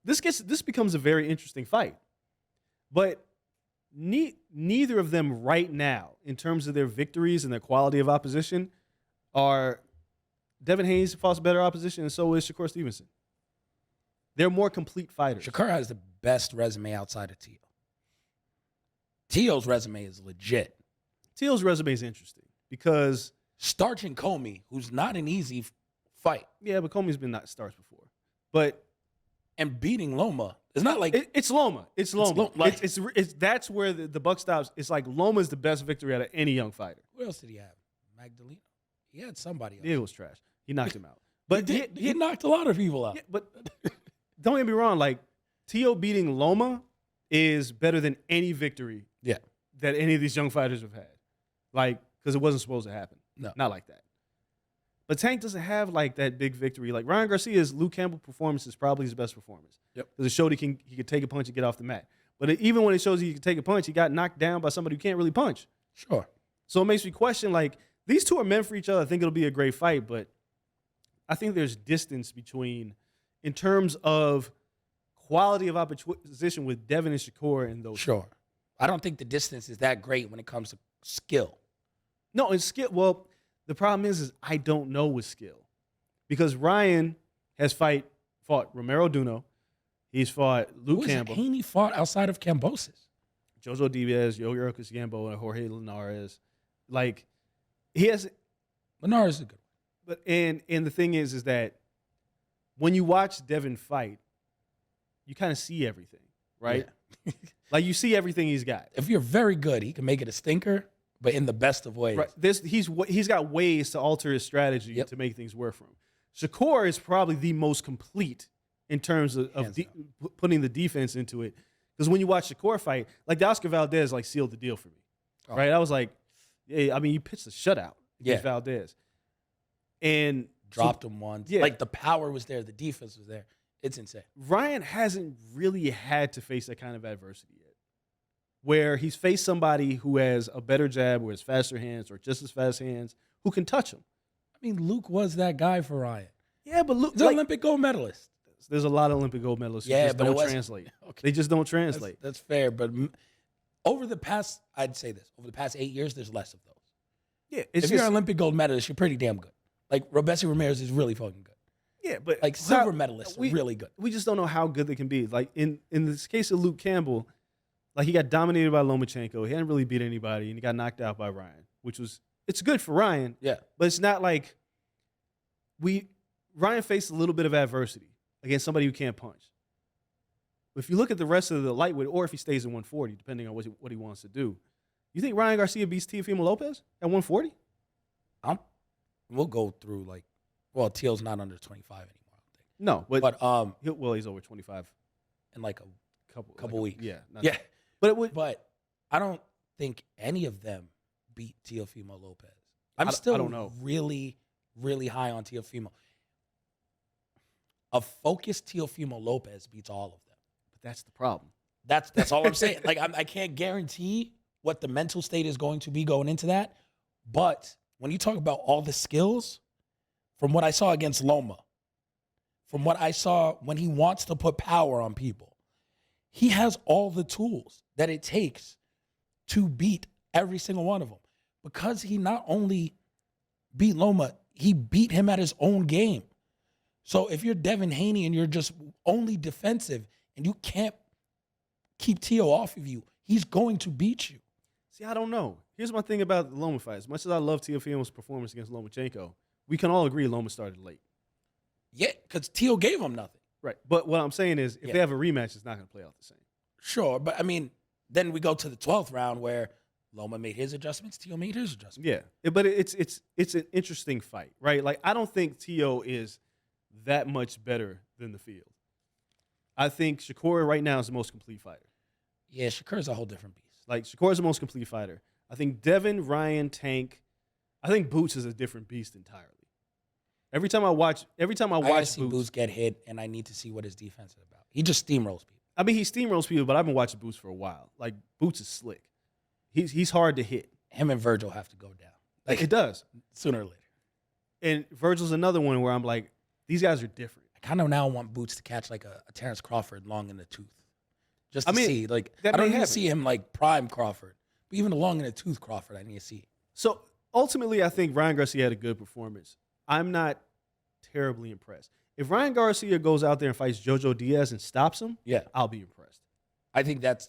this becomes a very interesting fight. But neither of them right now, in terms of their victories and their quality of opposition, are Devin Haney fought better opposition, and so is Shakur Stevenson. They're more complete fighters. Shakur has the best resume outside of Teo. Teo's resume is legit. Teo's resume is interesting because Starch and Comey, who's not an easy fight. Yeah, but Combey's been not stars before. But And beating Loma, it's not like it's Loma. It's Loma. Like- It's that's where the buck stops. It's like Loma's the best victory out of any young fighter. who else did he have? Magdaleno. He had somebody else. It was trash. He knocked him out. But he knocked a lot of people out. yeah, but don't get me wrong. Like T.O. beating Loma is better than any victory Yeah. that any of these young fighters have had. Like, because it wasn't supposed to happen. No. Not like that. But Tank doesn't have like that big victory. Like Ryan Garcia's Luke Campbell performance is probably his best performance. Yep. Because it showed he could take a punch and get off the mat. But even when it shows he can take a punch, he got knocked down by somebody who can't really punch. Sure. So it makes me question, like, these two are meant for each other. I think it'll be a great fight, but I think there's distance between, in terms of quality of opposition with Devin and Shakur and those. Sure. I don't think the distance is that great when it comes to skill. No, and skill. Well, the problem is I don't know with skill, because Ryan has fought Romero Duno, he's fought Luke Campbell, Haney fought outside of Cambosis. Jojo Diaz, Yo-Yo Gambo, and Jorge Linares. Like, he has. Linares is a good one. But and the thing is that when you watch Devin fight, you kind of see everything, right? Yeah. Like, you see everything he's got. If you're very good, he can make it a stinker, but in the best of ways. Right. He's got ways to alter his strategy Yep. to make things work for him. Shakur is probably the most complete in terms of putting the defense into it. Because when you watch Shakur fight, like the Oscar Valdez, like, sealed the deal for me, right? I was like, yeah, I mean, you pitched a shutout against Valdez, and Dropped him once. Yeah. Like, the power was there. The defense was there. It's insane. Ryan hasn't really had to face that kind of adversity yet, where he's faced somebody who has a better jab, or has faster hands, or just as fast hands, who can touch him. I mean, Luke was that guy for Ryan. Yeah, but Luke, He's an Olympic gold medalist. there's a lot of Olympic gold medalists who Yeah, just but it don't wasn't- translate. Okay. They just don't translate. That's fair. But over the past, I'd say this, over the past 8 years, there's less of those. Yeah, If you're an Olympic gold medalist, you're pretty damn good. Like, Robesi Ramirez is really fucking good. yeah, but Like, silver medalists are really good. We just don't know how good they can be. Like in this case of Luke Campbell, like, he got dominated by Lomachenko. He hadn't really beat anybody, and he got knocked out by Ryan, it's good for Ryan. Yeah. But it's not like Ryan faced a little bit of adversity against somebody who can't punch. If you look at the rest of the lightweight, or if he stays in 140, depending on what he wants to do, you think Ryan Garcia beats Teofimo Lopez at 140? We'll go through, like, well, Teal's not under 25 anymore, I don't think. No, But he's over 25 in like a couple weeks. Yeah, Yeah. But But I don't think any of them beat Teofimo Lopez. I I'm don't know. really, really high on Teofimo. A focused Teofimo Lopez beats all of them. But that's the problem. That's all I'm saying. Like, I can't guarantee what the mental state is going to be going into that. But when you talk about all the skills, from what I saw against Loma, from what I saw when he wants to put power on people, he has all the tools that it takes to beat every single one of them. Because he not only beat Loma, he beat him at his own game. So if you're Devin Haney and you're just only defensive and you can't keep Teo off of you, he's going to beat you. See, I don't know. Here's my thing about the Loma fight. As much as I love Teofimo's performance against Lomachenko, we can all agree Loma started late. Yeah, because Teo gave him nothing. Right. But what I'm saying is, if they have a rematch, it's not going to play out the same. Sure, but I mean, then we go to the 12th round where Loma made his adjustments, Teo made his adjustments. Yeah. But it's an interesting fight, right? Like, I don't think Teo is that much better than the field. I think Shakur right now is the most complete fighter. Yeah, Shakur's a whole different beast. Like, Shakur's the most complete fighter. I think Devin, Ryan, Tank, I think Boots is a different beast entirely. Every time I watch I gotta see Boots get hit, and I need to see what his defense is about. He just steamrolls people. I mean, he steamrolls people, but I've been watching Boots for a while. Like, Boots is slick. He's hard to hit. Him and Virgil have to go down. Like, it does. Sooner or later. And Virgil's another one where I'm like, these guys are different. I kind of now want Boots to catch like a Terrence Crawford long in the tooth. Just to I mean, see. Like, that I don't may need to happen. see him like prime Crawford. But even a long in the tooth Crawford, I need to see. So, ultimately, I think Ryan Garcia had a good performance. I'm not terribly impressed. If Ryan Garcia goes out there and fights Jojo Diaz and stops him, Yeah. I'll be impressed. I think that's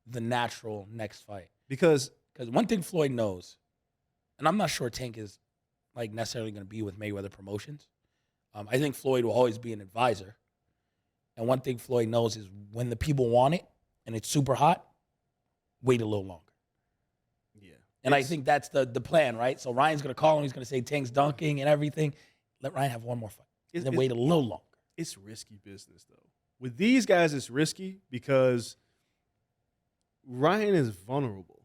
the natural next fight. Because one thing Floyd knows, and I'm not sure Tank is like necessarily going to be with Mayweather Promotions. I think Floyd will always be an advisor. And one thing Floyd knows is when the people want it and it's super hot, wait a little longer. Yeah. And I think that's the plan, right? So Ryan's going to call him. He's going to say Tank's dunking and everything. Let Ryan have one more fight. And then wait a little longer. It's risky business, though. With these guys, it's risky because Ryan is vulnerable,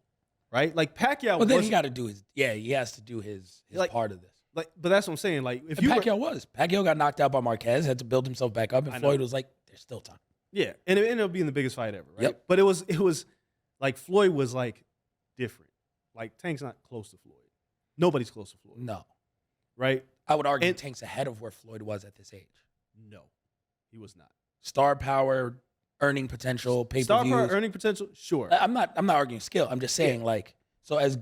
right? Like Pacquiao. But then he got to do he has to do his part of this. But that's what I'm saying. Like if Pacquiao got knocked out by Marquez, had to build himself back up, and Floyd was like, "There's still time." Yeah, and it ended up being the biggest fight ever, right? Yep. But it was like Floyd was like different. Like Tank's not close to Floyd. Nobody's close to Floyd. No, right? I would argue Tank's ahead of where Floyd was at this age. No, he was not. Star power, earning potential, pay-per-views. Star power, earning potential, sure. I'm not arguing skill. I'm just saying so as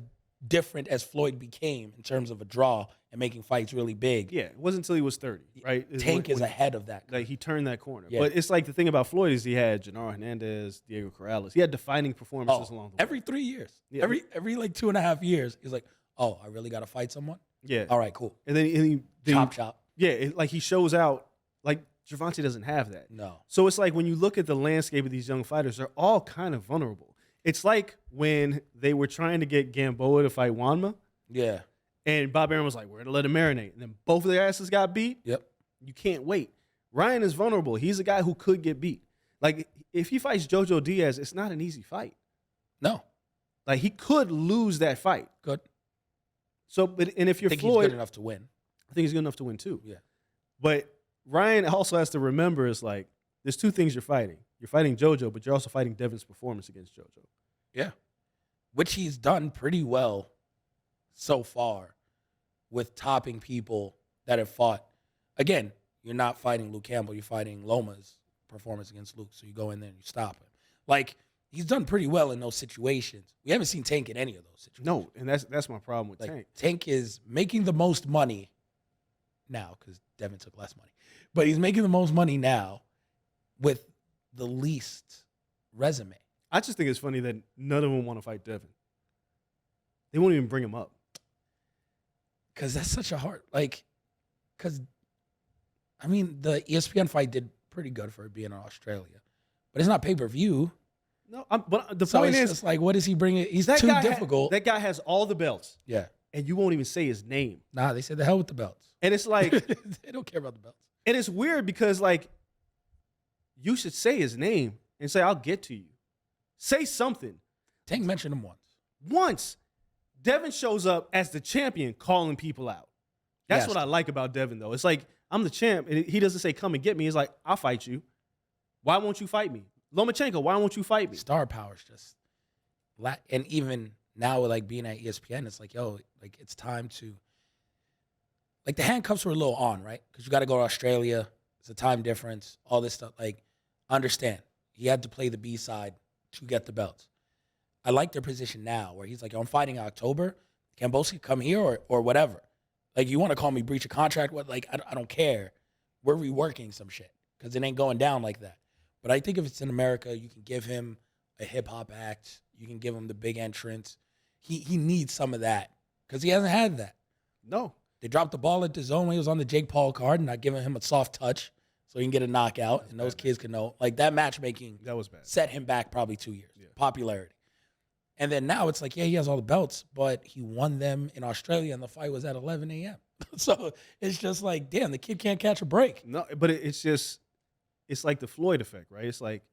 different as Floyd became in terms of a draw and making fights really big. Yeah, it wasn't until he was 30, right? Tank is ahead of that. Like he turned that corner. Yeah. But it's like the thing about Floyd is he had Genaro Hernandez, Diego Corrales. He had defining performances along the way. Every 3 years. Yeah. Every like 2.5 years, he's like, oh, I really got to fight someone? Yeah. All right, cool. And then he chop. Yeah, like he shows out. Like Gervonta doesn't have that. No. So it's like when you look at the landscape of these young fighters, they're all kind of vulnerable. It's like when they were trying to get Gamboa to fight Wanma. Yeah. And Bob Arum was like, we're going to let him marinate. And then both of their asses got beat. Yep. You can't wait. Ryan is vulnerable. He's a guy who could get beat. Like, if he fights Jojo Diaz, it's not an easy fight. No. Like, he could lose that fight. Good. So, and if you're I think Floyd, he's good enough to win. I think he's good enough to win too. Yeah. But Ryan also has to remember it's like, there's two things you're fighting. You're fighting Jojo, but you're also fighting Devin's performance against Jojo. Yeah. Which he's done pretty well so far with topping people that have fought. Again, you're not fighting Luke Campbell. You're fighting Loma's performance against Luke. So you go in there and you stop him. Like, he's done pretty well in those situations. We haven't seen Tank in any of those situations. No, and that's my problem with like, Tank. Tank is making the most money now because Devin took less money. But he's making the most money now with the least resume. I just think it's funny that none of them want to fight Devin. They won't even bring him up. Because that's such a hard, because, I mean, the ESPN fight did pretty good for it being in Australia. But it's not pay-per-view. No, but the So point it's is, just like, what is he bringing? He's too difficult. That guy has all the belts. Yeah. And you won't even say his name. Nah, they said the hell with the belts. And it's like, they don't care about the belts. and it's weird because, like, you should say his name and say, I'll get to you. Say something. Tank mentioned him once. Once. Devin shows up as the champion calling people out. That's Yes. what I like about Devin, though. It's like, I'm the champ, and he doesn't say, come and get me. He's like, I'll fight you. Why won't you fight me? Lomachenko, why won't you fight me? Star power's just, and even now with, like, being at ESPN, it's like, yo, like, it's time to, like, the handcuffs were a little on, right? Because you got to go to Australia. It's a time difference, all this stuff. Like, understand. He had to play the B side to get the belts. I like their position now where he's like, I'm fighting in October. Kamboski come here or whatever. Like, you want to call me breach of contract? What? Like, I don't care. We're reworking some shit because it ain't going down like that. But I think if it's in America, you can give him a hip-hop act. You can give him the big entrance. He needs some of that because he hasn't had that. No. They dropped the ball at the zone when he was on the Jake Paul card and not giving him a soft touch so he can get a knockout and those kids can know. Like, that matchmaking That was bad. set him back probably 2 years. Yeah. Popularity. And then now it's like, yeah, he has all the belts, but he won them in Australia and the fight was at 11 a.m. So it's just like, damn, the kid can't catch a break. No, but it's like the Floyd effect, right? It's like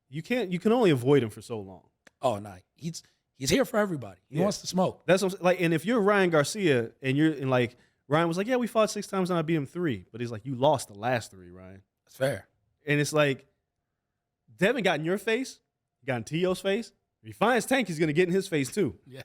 you can only avoid him for so long. Oh, no. He's here for everybody. He wants to smoke. That's what I'm, like, and if you're Ryan Garcia and like Ryan was like, yeah, we fought 6 times and I beat him 3, but he's like, you lost the last 3, Ryan. That's fair. And it's like Devin got in your face, got in T.O.'s face. If he finds Tank, he's gonna get in his face too. Yeah.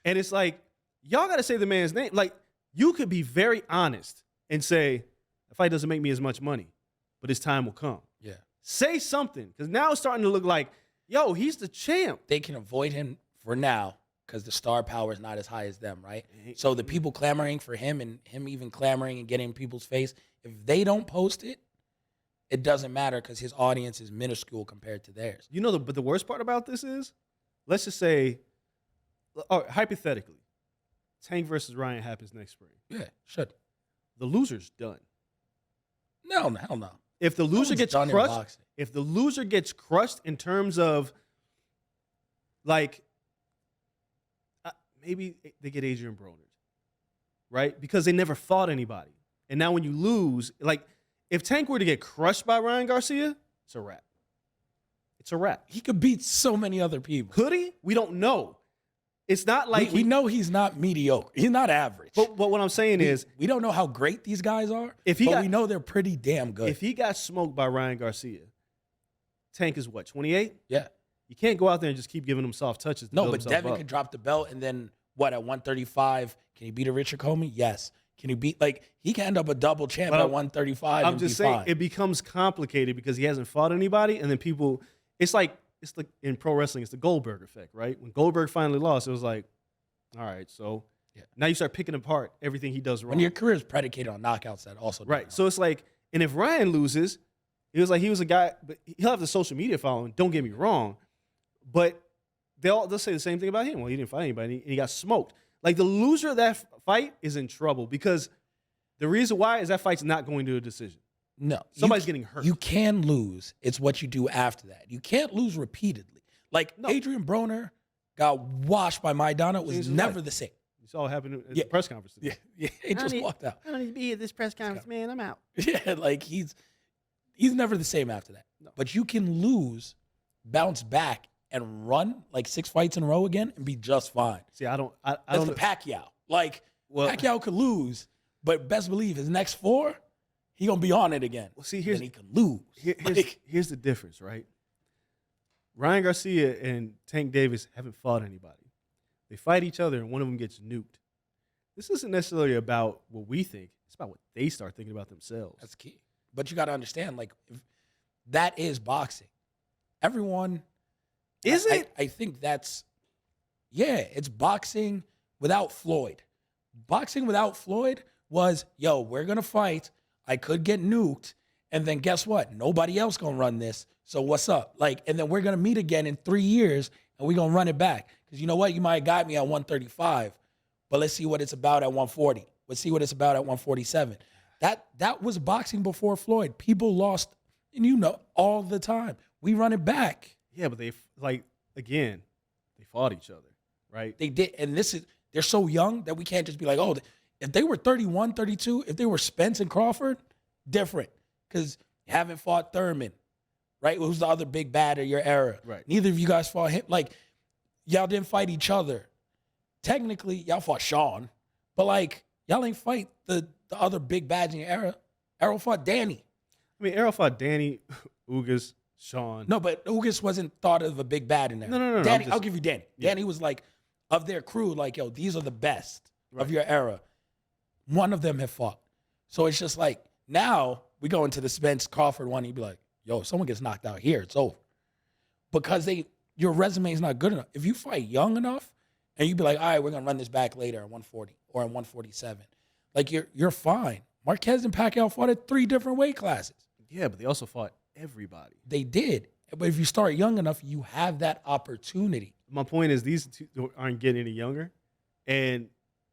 And it's like, y'all gotta say the man's name. Like, you could be very honest and say, the fight doesn't make me as much money, but his time will come. Yeah. Say something. Because now it's starting to look like, yo, he's the champ. They can avoid him for now because the star power is not as high as them, right? So the people clamoring for him and him even clamoring and getting in people's face, if they don't post it, it doesn't matter because his audience is minuscule compared to theirs. You know, but the worst part about this is, let's just say, hypothetically, Tank versus Ryan happens next spring. Yeah, should. The loser's done. No, hell no. If the loser gets done in crushed, boxing. if the loser gets crushed in terms of like maybe they get Adrian Broner, right? Because they never fought anybody. And now when you lose, like if Tank were to get crushed by Ryan Garcia, it's a wrap. It's a wrap. He could beat so many other people. Could he? We don't know. It's not like we know he's not mediocre. He's not average. But what I'm saying is, we don't know how great these guys are. But we know they're pretty damn good. If he got smoked by Ryan Garcia, Tank is what, 28? Yeah. You can't go out there and just keep giving him soft touches. No, but Devin could drop the belt and then what, at 135, can he beat a Richard Comey? Yes. Can he beat, he can end up a double champ at 135. I'm just saying, it becomes complicated because he hasn't fought anybody, and then people, it's like in pro wrestling, it's the Goldberg effect, right? When Goldberg finally lost, it was like, all right, so now you start picking apart everything he does wrong. When your career is predicated on knockouts, that also right. So it's like, and if Ryan loses, it was like he was a guy, but he'll have the social media following. Don't get me wrong, but they'll say the same thing about him. Well, he didn't fight anybody, and he got smoked. Like the loser of that fight is in trouble because the reason why is that fight's not going to a decision. No. Somebody's getting hurt. You can lose. It's what you do after that. You can't lose repeatedly. Adrian Broner got washed by Maidana. It was never the same. You saw what happened at the press conference today. Yeah, he just walked out. I don't need to be at this press conference, man. I'm out. Yeah, he's never the same after that. No. But you can lose, bounce back, and run 6 fights in a row again and be just fine. See, I don't. That's the Pacquiao. Pacquiao could lose, but best believe his next 4, he gonna be on it again. Well, see, he can lose. Here's the difference, right? Ryan Garcia and Tank Davis haven't fought anybody. They fight each other, and one of them gets nuked. This isn't necessarily about what we think. It's about what they start thinking about themselves. That's key. But you got to understand, if that is boxing. Everyone. Is it? I think that's, it's boxing without Floyd. Boxing without Floyd was, we're going to fight. I could get nuked. And then guess what? Nobody else going to run this. So what's up? And then we're going to meet again in 3 years and we're going to run it back. Because you know what? You might have got me at 135, but let's see what it's about at 140. Let's see what it's about at 147. That was boxing before Floyd. People lost, and all the time. We run it back. Yeah, but they fought each other, right? They did. And they're so young that we can't just be like, if they were 31, 32, if they were Spence and Crawford, different. Because you haven't fought Thurman, right? Who's the other big bad of your era? Right. Neither of you guys fought him. Y'all didn't fight each other. Technically, y'all fought Sean, but y'all ain't fight the other big bads in your era. Errol fought Danny. I mean, Errol fought Danny, Ugas, Sean. No, but Ugas wasn't thought of a big bad in there. No. Danny, I'll give you Danny. Yeah. Danny was of their crew, these are the best of your era. One of them have fought. So it's just now we go into the Spence Crawford one, you'd be like, if someone gets knocked out here, it's over. Because your resume is not good enough. If you fight young enough, and you'd be like, all right, we're going to run this back later at 140 or at 147. You're fine. Marquez and Pacquiao fought at 3 different weight classes. Yeah, but they also fought everybody. They did. But if you start young enough, you have that opportunity. My point is these two aren't getting any younger. And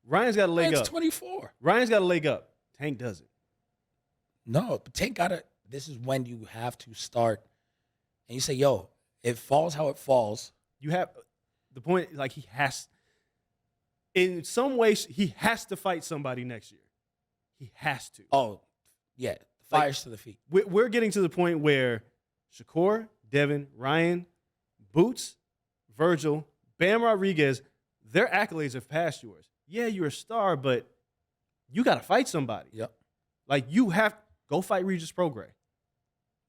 Ryan's got a leg up. 24. Ryan's got a leg up. Tank doesn't. No, but Tank got to – this is when you have to start. And you say, it falls how it falls. You have – the point, he has – in some ways, he has to fight somebody next year. He has to. Oh, yeah. Fires to the feet. We're getting to the point where Shakur, Devin, Ryan, Boots, Virgil, Bam Rodriguez, their accolades have passed yours. Yeah, you're a star, but you got to fight somebody. Yep. You have – go fight Regis Prograis.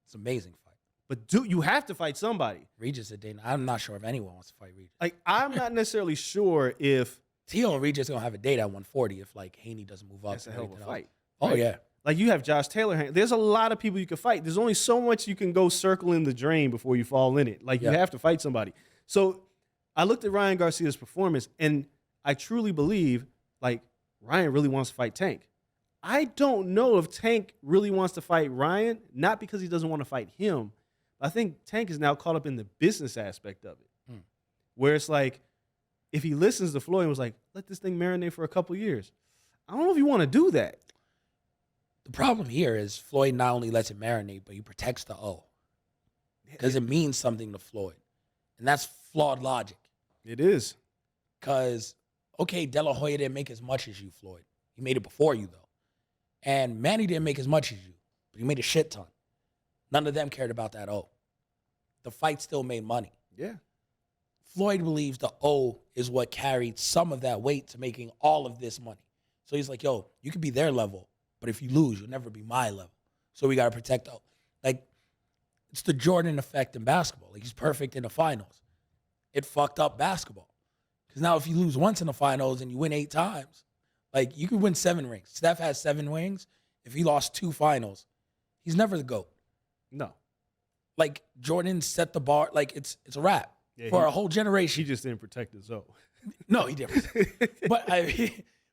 It's an amazing fight. But you have to fight somebody. Regis, I'm not sure if anyone wants to fight Regis. I'm not necessarily sure if Tio and Regis gonna have a date at 140 if Haney doesn't move up. That's a hell of a fight. Oh right? Yeah. You have Josh Taylor. There's a lot of people you can fight. There's only so much you can go circle in the drain before you fall in it. You have to fight somebody. So I looked at Ryan Garcia's performance, and I truly believe Ryan really wants to fight Tank. I don't know if Tank really wants to fight Ryan, not because he doesn't want to fight him. I think Tank is now caught up in the business aspect of it, where it's if he listens to Floyd and was let this thing marinate for a couple years, I don't know if you want to do that. The problem here is Floyd not only lets it marinate, but he protects the O. Because it means something to Floyd. And that's flawed logic. It is. Because, okay, De La Hoya didn't make as much as you, Floyd. He made it before you, though. And Manny didn't make as much as you, but he made a shit ton. None of them cared about that O. The fight still made money. Yeah. Floyd believes the O is what carried some of that weight to making all of this money. So he's like, yo, you could be their level, but if you lose, you'll never be my level. So we got to protect the O. Like, it's the Jordan effect in basketball. Like, he's perfect in the finals. It fucked up basketball. Because now if you lose once in the finals and you win 8 times, like, you could win 7 rings. Steph has 7 rings. If he lost 2 finals, he's never the GOAT. No. Like, Jordan set the bar. Like, it's a wrap for a whole generation. He just didn't protect his own. No, he didn't.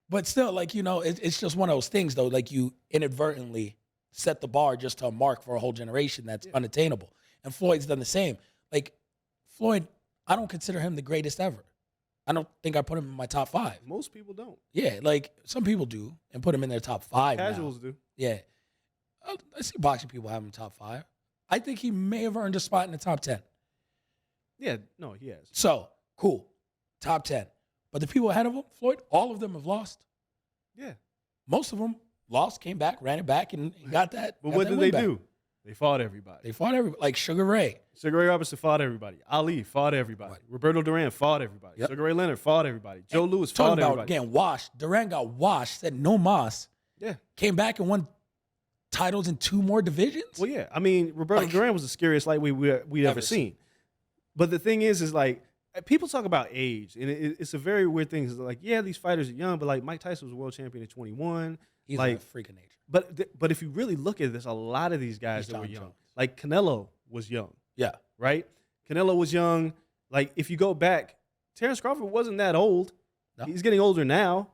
But still, like, you know, it's just one of those things, though. Like, you inadvertently set the bar just to a mark for a whole generation that's unattainable. And Floyd's done the same. Like, Floyd, I don't consider him the greatest ever. I don't think I put him in my top 5. Most people don't. Yeah, like, some people do and put him in their top 5 Casuals now. do. Yeah. I see boxing people have him top 5. I think he may have earned a spot in the top 10. Yeah, no, he has. So, cool. Top 10. But the people ahead of him, Floyd, all of them have lost. Yeah. Most of them lost, came back, ran it back, and got that. But got what that did win they back. do? They fought everybody. They fought everybody. Like Sugar Ray. Sugar Ray Robinson fought everybody. Ali fought everybody. Right. Roberto Duran fought everybody. Yep. Sugar Ray Leonard fought everybody. Joe Louis Talking fought about everybody. getting washed. Durant got washed, said no mas. Yeah. Came back and won titles in 2 more divisions. Well, yeah. I mean, Roberto Duran was the scariest lightweight we ever seen. But the thing is like, people talk about age, and it's a very weird thing. It's like, yeah, these fighters are young, but like Mike Tyson was a world champion at 21. He's like a freak of nature. But if you really look at this, a lot of these guys that were young. Jones. Like Canelo was young, Yeah. right? Canelo was young. Like if you go back, Terrence Crawford wasn't that old. No. He's getting older now,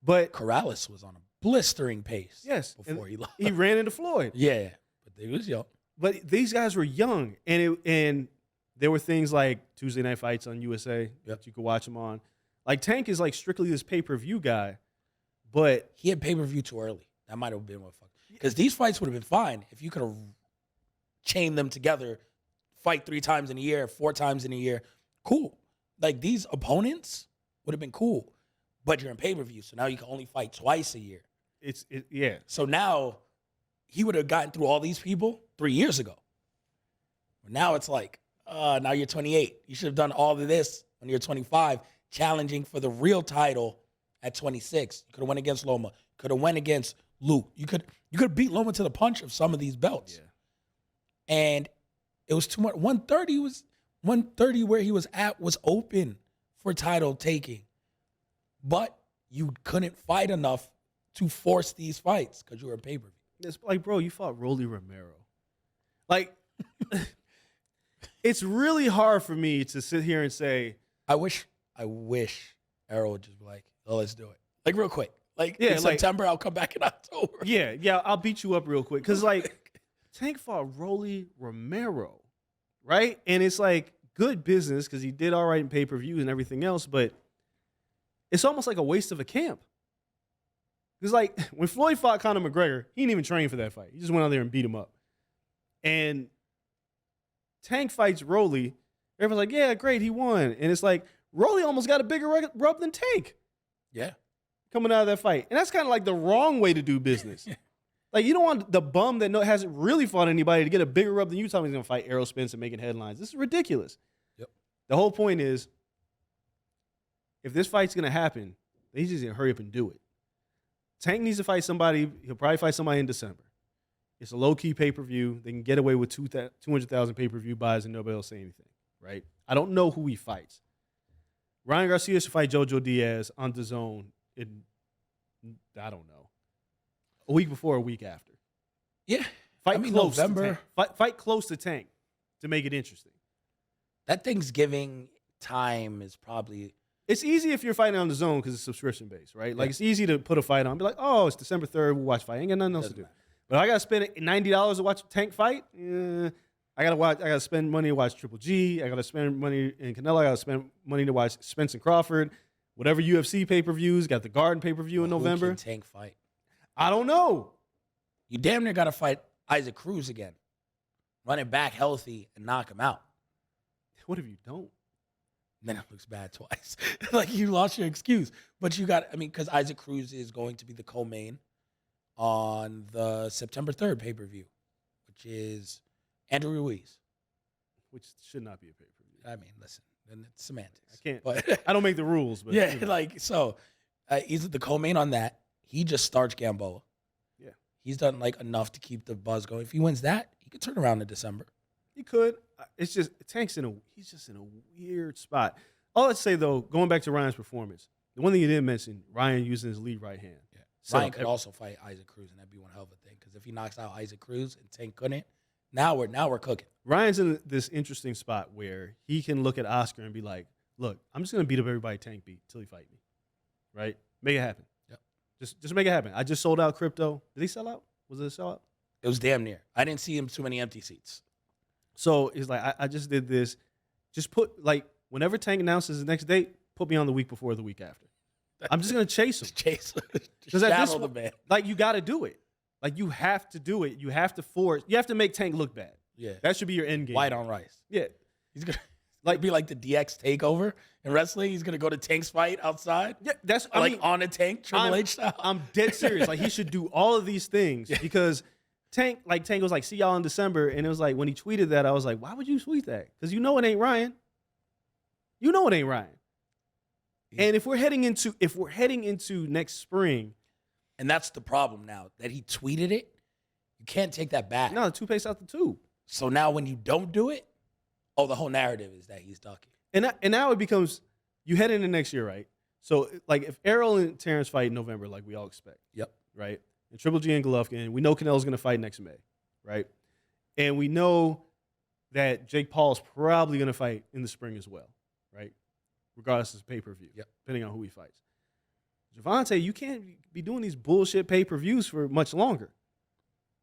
but Corrales was on a blistering pace. yes, Before he lost. he ran into Floyd. Yeah. But he was young. But these guys were young, and there were things like Tuesday night fights on USA that you could watch them on. Like Tank is like strictly this pay-per-view guy, but He had pay-per-view too early. That might have been what fucked. Because these fights would have been fine if you could have chained them together, fight 3 times in a year, 4 times in a year. Cool. Like these opponents would have been cool. But you're in pay-per-view, so now you can only fight twice a year. yeah. So now he would have gotten through all these people 3 years ago. But now it's like, now you're 28. You should have done all of this when you're 25, challenging for the real title at 26. You could have went against Loma. Could have went against Luke. You could beat Loma to the punch of some of these belts. Yeah. And it was too much. 130 where he was at was open for title taking. But you couldn't fight enough to force these fights because you were a pay-per-view. It's like, bro, you fought Rolly Romero. Like, it's really hard for me to sit here and say, I wish Errol would just be like, oh, let's do it. Like, real quick. Like, Yeah, in like- September, I'll come back in October. yeah, I'll beat you up real quick. Because, like, Tank fought Rolly Romero, right? And it's like good business because he did all right in pay-per-view and everything else, but it's almost like a waste of a camp. Because, like, when Floyd fought Conor McGregor, he didn't even train for that fight. He just went out there and beat him up. And Tank fights Rolly. Everyone's like, yeah, great, he won. And it's like, Rolly almost got a bigger rub than Tank Yeah. coming out of that fight. And that's kind of like the wrong way to do business. Like, you don't want the bum that hasn't really fought anybody to get a bigger rub than you telling me he's going to fight Errol Spence and making headlines. This is ridiculous. Yep. The whole point is, if this fight's going to happen, he's just going to hurry up and do it. Tank needs to fight somebody. He'll probably fight somebody in December. It's a low-key pay-per-view. They can get away with 200,000 pay-per-view buys and nobody will say anything, right? I don't know who he fights. Ryan Garcia should fight Jojo Diaz on DAZN in, I don't know, a week before, a week after. Yeah. Fight close November. to Tank. Fight close to Tank to make it interesting. That Thanksgiving time is probably... It's easy if you're fighting on DAZN because it's subscription-based, right? Like, it's easy to put a fight on. Be like, oh, it's December 3rd. We'll watch fight. Ain't got nothing else to do. matter. But I got to spend $90 to watch Tank fight. I got to spend money to watch Triple G. I got to spend money in Canelo. I got to spend money to watch Spence and Crawford. Whatever UFC pay-per-views. Got the Garden pay-per-view in November. Who can Tank fight? I don't know. You damn near got to fight Isaac Cruz again. Run it back healthy and knock him out. What if you don't? Then it looks bad twice. Like you lost your excuse. But you got, because Isaac Cruz is going to be the co-main on the September 3rd pay-per-view, which is Andrew Ruiz. Which should not be a pay-per-view. I mean, listen, and it's semantics. I can't. But I don't make the rules, but yeah, you know. like so, he's the co-main on that. He just starts Gamboa. Yeah, he's done like enough to keep the buzz going. If he wins that, he could turn around in December. he could. It's just he's just in a weird spot. All I'd say though, going back to Ryan's performance, the one thing you didn't mention, Ryan using his lead right hand. Yeah, So Ryan could also fight Isaac Cruz, and that'd be one hell of a thing. Because if he knocks out Isaac Cruz and Tank couldn't, now we're cooking. Ryan's in this interesting spot where he can look at Oscar and be like, "Look, I'm just gonna beat up everybody Tank beat till he fight me, right? Make it happen. Yep. Just make it happen. I just sold out crypto. Did he sell out? Was it a sellout? It was damn near. I didn't see him too many empty seats. So he's like, I just did this. Just put like whenever Tank announces his next date, put me on the week before or the week after. I'm just gonna chase him. Chase. Because at this Shadow the point, man. like you got to do it. Like you have to do it. You have to force. You have to make Tank look bad. Yeah. That should be your end game. White on rice. Yeah. He's gonna be like the DX takeover in wrestling. He's gonna go to Tank's fight outside. Yeah. That's I mean, on a Tank, Triple H style. I'm dead serious. Like he should do all of these things because Tank was like, see y'all in December, and it was like when he tweeted that, I was like, why would you tweet that? Because you know it ain't Ryan. You know it ain't Ryan. Yeah. And if we're heading into next spring, And that's the problem now that he tweeted it. You can't take that back. no, the toothpaste out the tube. So now when you don't do it, the whole narrative is that he's ducking. And now it becomes you head into next year, right? So like if Errol and Terrence fight in November, like we all expect, Yep. right? And Triple G and Golovkin, we know Canelo's going to fight next May, right? And we know that Jake Paul's probably going to fight in the spring as well, right? Regardless of pay-per-view, Yep. depending on who he fights. Javante, you can't be doing these bullshit pay-per-views for much longer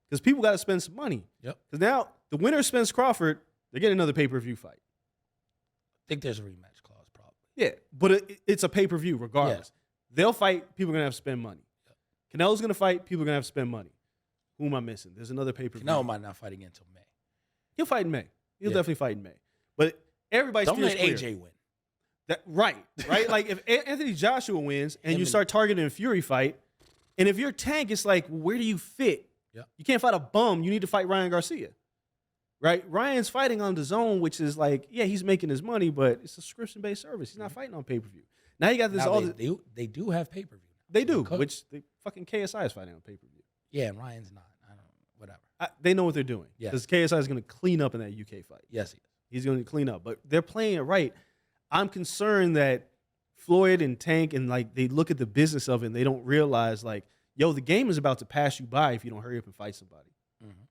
because people got to spend some money. Yep. Because now the winner of Spence Crawford, they're getting another pay-per-view fight. I think there's a rematch clause probably. Yeah, but it's a pay-per-view regardless. They'll fight, people are going to have to spend money. Canelo's going to fight, people are going to have to spend money. Who am I missing? There's another pay-per-view. Canelo might not fight again until May. He'll fight in May. He'll definitely fight in May. But everybody's Don't let AJ win. Right. Like if Anthony Joshua wins and you start targeting a Fury fight, and if you're Tank, it's like, where do you fit? Yeah. You can't fight a bum. You need to fight Ryan Garcia. Right? Ryan's fighting on the zone, which is like, yeah, he's making his money, but it's a subscription-based service. He's not fighting on pay-per-view. Now you got this Now they do have pay-per-view. They do, which fucking KSI is fighting on pay-per-view. Yeah, and Ryan's not. I don't know. Whatever. They know what they're doing. Yes. Because KSI is going to clean up in that UK fight. Yes, he is. He's going to clean up. But they're playing it right. I'm concerned that Floyd and Tank and like they look at the business of it and they don't realize like, yo, the game is about to pass you by if you don't hurry up and fight somebody. Mm-hmm.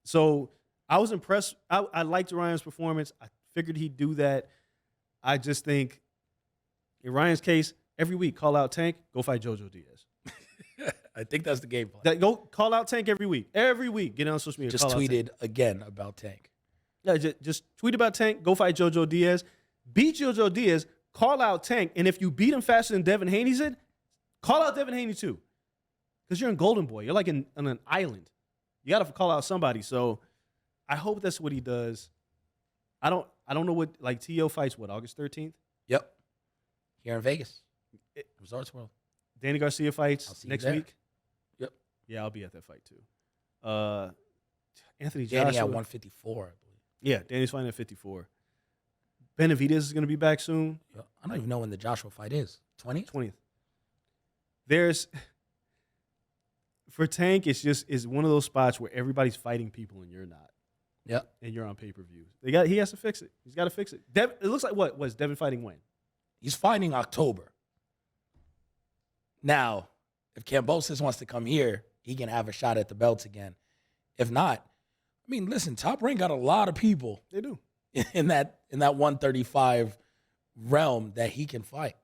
So I was impressed. I liked Ryan's performance. I figured he'd do that. I just think in Ryan's case, every week call out Tank, go fight JoJo Diaz. I think that's the game plan. Go call out Tank every week. Every week, get on social media. Just tweeted again about Tank. Yeah, just tweet about Tank. Go fight JoJo Diaz. Beat JoJo Diaz. Call out Tank. And if you beat him faster than Devin Haney did, call out Devin Haney too. Because you're in Golden Boy. You're like on an island. You got to call out somebody. So I hope that's what he does. I don't know what, like, T.O. fights, what, August 13th? Yep. Here in Vegas. Resorts World. Danny Garcia fights next week? Yep. Yeah, I'll be at that fight too. Anthony Danny Joshua. at 154, I believe. Yeah, Danny's fighting at 54. Benavidez is going to be back soon. Yep. I don't even know when the Joshua fight is. 20th? There's, for Tank, it's one of those spots where everybody's fighting people and you're not. Yep. And you're on pay-per-view. He has to fix it. He's got to fix it. It looks like what was Devin fighting when? He's fighting October. Now, if Kambosos wants to come here, he can have a shot at the belts again. If not, I mean, listen, Top Rank got a lot of people. They do. In that 135 realm that he can fight.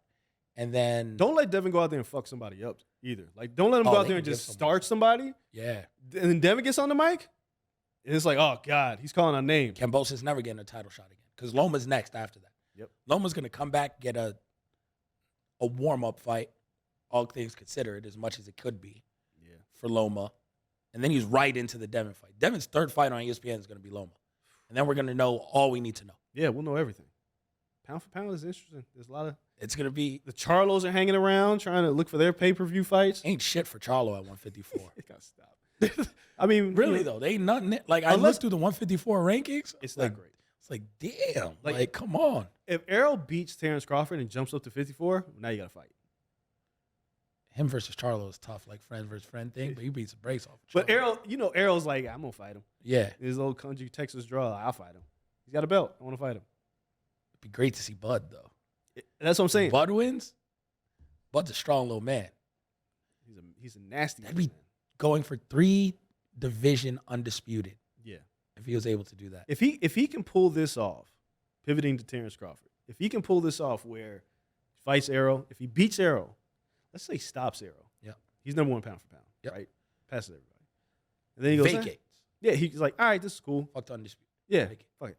And then don't let Devin go out there and fuck somebody up either. Like, don't let him go out there and just start somebody. Yeah. And then Devin gets on the mic, and it's like, oh, God, he's calling our name. Kambosos never getting a title shot again because Loma's next after that. Yep. Loma's going to come back, get a warm-up fight, all things considered, as much as it could be for Loma. And then he's right into the Devin fight. Devin's third fight on ESPN is going to be Loma. And then we're going to know all we need to know. Yeah, we'll know everything. Pound for pound is interesting. There's a lot of... It's going to be... The Charlos are hanging around trying to look for their pay-per-view fights. Ain't shit for Charlo at 154. It got to stop. I mean... Really, though? They ain't nothing... Like, I looked through the 154 rankings. It's not great. It's like, damn. Like, come on. If Errol beats Terrence Crawford and jumps up to 54, now you got to fight. Him versus Charlo is tough, like friend versus friend thing, but he beats the brakes off. But Errol, Errol's like, I'm going to fight him. Yeah. His little country Texas draw, I'll fight him. He's got a belt. I want to fight him. It'd be great to see Bud, though. That's what I'm saying. Bud wins. Bud's a strong little man. He's a nasty That'd be man. going for 3 division undisputed. Yeah. If he was able to do that. If he can pull this off, pivoting to Terrence Crawford, if he can pull this off where he fights Errol, if he beats Errol, let's say stops Errol. Yeah. He's number 1 pound for pound, Yep. right? Passes everybody. And then he goes, Vacates. Yeah, he's like, all right, this is cool. Fuck the undisputed. Yeah, Vacate. fuck it.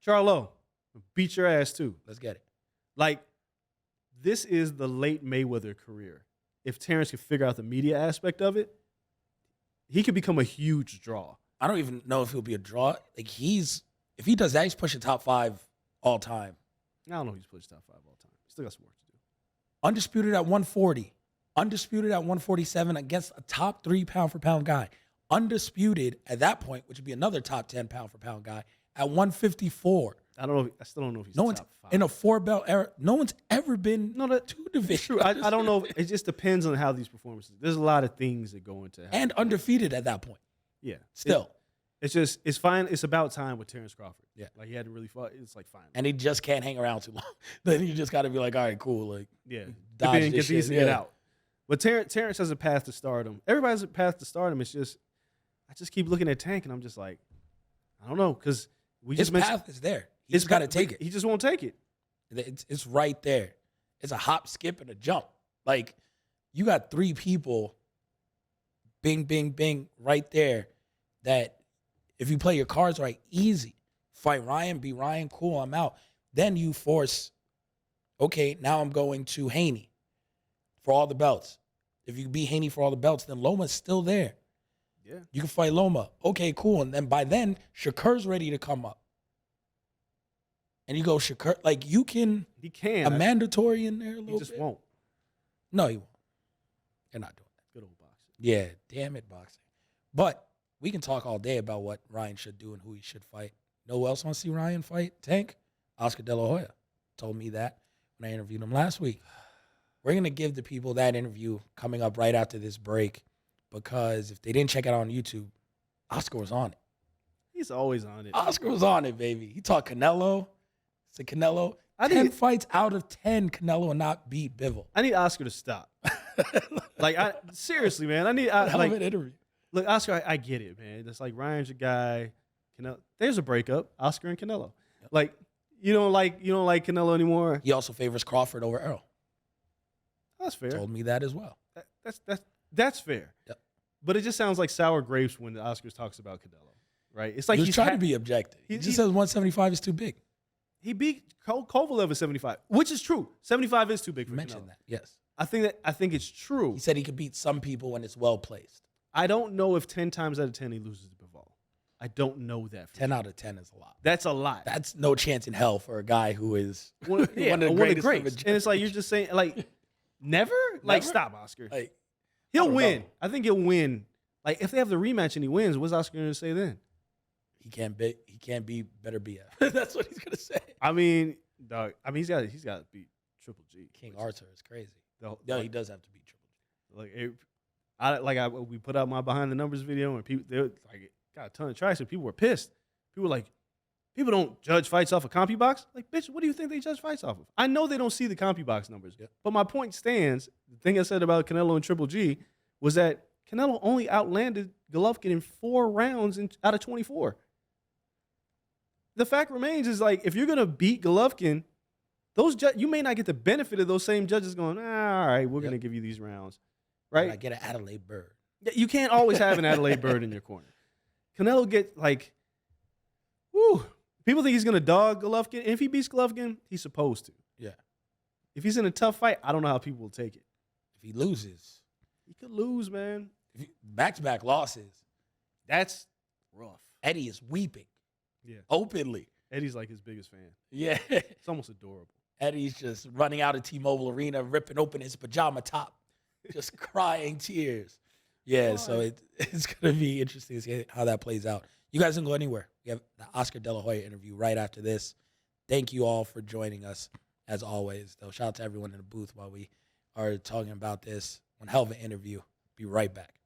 Charlo, beat your ass too. Let's get it. Like, this is the late Mayweather career. If Terrence can figure out the media aspect of it, he could become a huge draw. I don't even know if he'll be a draw. Like, if he does that, he's pushing top 5 all time. I don't know if he's pushed top 5 all time. Still got some work to do. Undisputed at 140. Undisputed at 147 against a top 3 pound for pound guy. Undisputed at that point, which would be another top 10 pound for pound guy, at 154. I don't know. I still don't know if he's No one's top 5. in a 4-belt era. No one's ever been 2 divisions. True. I don't know. It just depends on how these performances. There's a lot of things that go into And undefeated at that point. Yeah. Still. It's fine. It's about time with Terrence Crawford. Yeah. Like, he hadn't really fought. It's like, fine. And he just can't hang around too long. Then you just got to be like, all right, cool. Like, Yeah. dodge Get this these shit. and get Yeah. out. But Terrence has a path to stardom. Everybody has a path to stardom. It's just, I just keep looking at Tank and I'm just like, I don't know. Because we His just mentioned. path is there. He's got to take it. He just won't take it. It's right there. It's a hop, skip, and a jump. Like, you got 3 people, bing, bing, bing, right there, that if you play your cards right, easy. Fight Ryan, be Ryan, cool, I'm out. Then you force, okay, now I'm going to Haney for all the belts. If you beat Haney for all the belts, then Loma's still there. Yeah. You can fight Loma. Okay, cool. And then by then, Shakur's ready to come up. And you go Shakur, like you can. He can. A mandatory in there a little He just bit. won't. No, he won't. They're not doing that. Good old boxing. Yeah, damn it, boxing. But we can talk all day about what Ryan should do and who he should fight. Know who else wants to see Ryan fight? Tank? Oscar De La Hoya told me that when I interviewed him last week. We're going to give the people that interview coming up right after this break because if they didn't check it out on YouTube, Oscar was on it. He's always on it. Oscar was on it, baby. He talked Canelo. Said Canelo. 10 fights out of 10, Canelo will not beat Bivol. I need Oscar to stop. Seriously, man. Hell of an interview. Look, Oscar, I get it, man. It's like Ryan's your guy. Canelo. There's a breakup. Oscar and Canelo. Yep. Like you don't like Canelo anymore. He also favors Crawford over Errol. That's fair. Told me that as well. That's fair. Yep. But it just sounds like sour grapes when the Oscars talks about Canelo, right? It's like he's trying to be objective. He just says 175 is too big. He beat Kovalev at 75, which is true. 75 is too big for mentioned Canelo. That, yes. I think it's true. He said he could beat some people when it's well placed. I don't know if 10 times out of 10 he loses to Bivol. I don't know that. 10 out of 10 is a lot. That's a lot. That's no chance in hell for a guy who is one of the greatest. And it's like you're just saying, like, never? Like, stop, Oscar. Like, he'll win. I think he'll win. Like, if they have the rematch and he wins, what's Oscar going to say then? He can't be better BF. That's what he's going to say. I mean, dog. He's got to beat Triple G. King Arthur is crazy. No, he does have to beat Triple G. We put out my behind the numbers video and people they got a ton of traction. People were pissed. People were like, people don't judge fights off of CompuBox. Like, bitch, what do you think they judge fights off of? I know they don't see the CompuBox numbers, but my point stands. The thing I said about Canelo and Triple G was that Canelo only outlanded Golovkin in 4 rounds out of 24. The fact remains is like if you're gonna beat Golovkin, you may not get the benefit of those same judges going, all right, we're gonna give you these rounds, right? I get an Adelaide Bird. You can't always have an Adelaide Bird in your corner. Canelo get like, whoo. People think he's gonna dog Golovkin, and if he beats Golovkin, he's supposed to. Yeah. If he's in a tough fight, I don't know how people will take it. If he loses, he could lose, man. Back-to-back losses. That's rough. Eddie is weeping. Yeah. Openly. Eddie's like his biggest fan. Yeah. It's almost adorable. Eddie's just running out of T-Mobile Arena, ripping open his pajama top, just crying tears. Yeah, so it's going to be interesting to see how that plays out. You guys don't go anywhere. We have the Oscar De La Hoya interview right after this. Thank you all for joining us, as always. Though, shout out to everyone in the booth while we are talking about this. One hell of an interview. Be right back.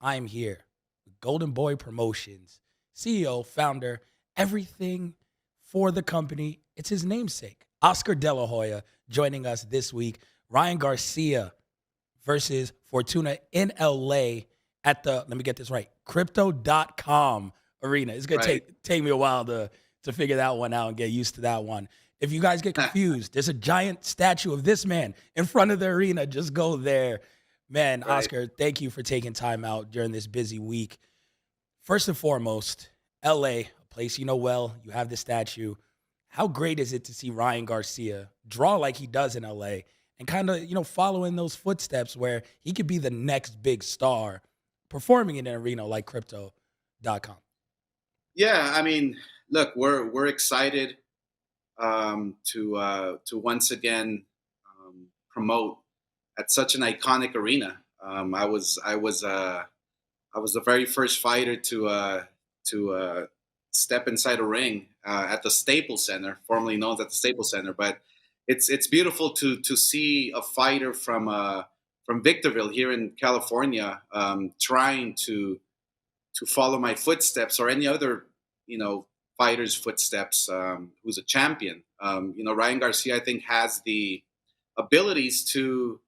I am here with Golden Boy Promotions, CEO, founder, everything for the company. It's his namesake, Oscar De La Hoya, joining us this week. Ryan Garcia versus Fortuna in LA at the, let me get this right, crypto.com arena. It's going to take me a while to figure that one out and get used to that one. If you guys get confused, there's a giant statue of this man in front of the arena. Just go there. Man, Oscar, thank you for taking time out during this busy week. First and foremost, LA, a place you know well, you have the statue. How great is it to see Ryan Garcia draw like he does in LA and kind of, follow in those footsteps where he could be the next big star performing in an arena like crypto.com? Yeah, I mean, look, we're excited to once again promote at such an iconic arena. I was the very first fighter to step inside a ring at the Staples Center, formerly known as the Staples Center. But it's beautiful to see a fighter from Victorville here in California trying to follow my footsteps or any other fighter's footsteps who's a champion. Ryan Garcia, I think, has the abilities to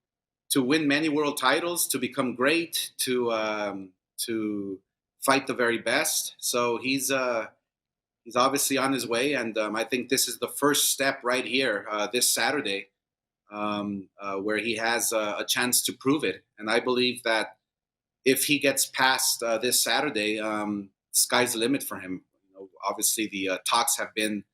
win many world titles, to become great, to fight the very best. So he's obviously on his way, and I think this is the first step right here this Saturday, where he has a chance to prove it. And I believe that if he gets past this Saturday, sky's the limit for him. Obviously, the talks have been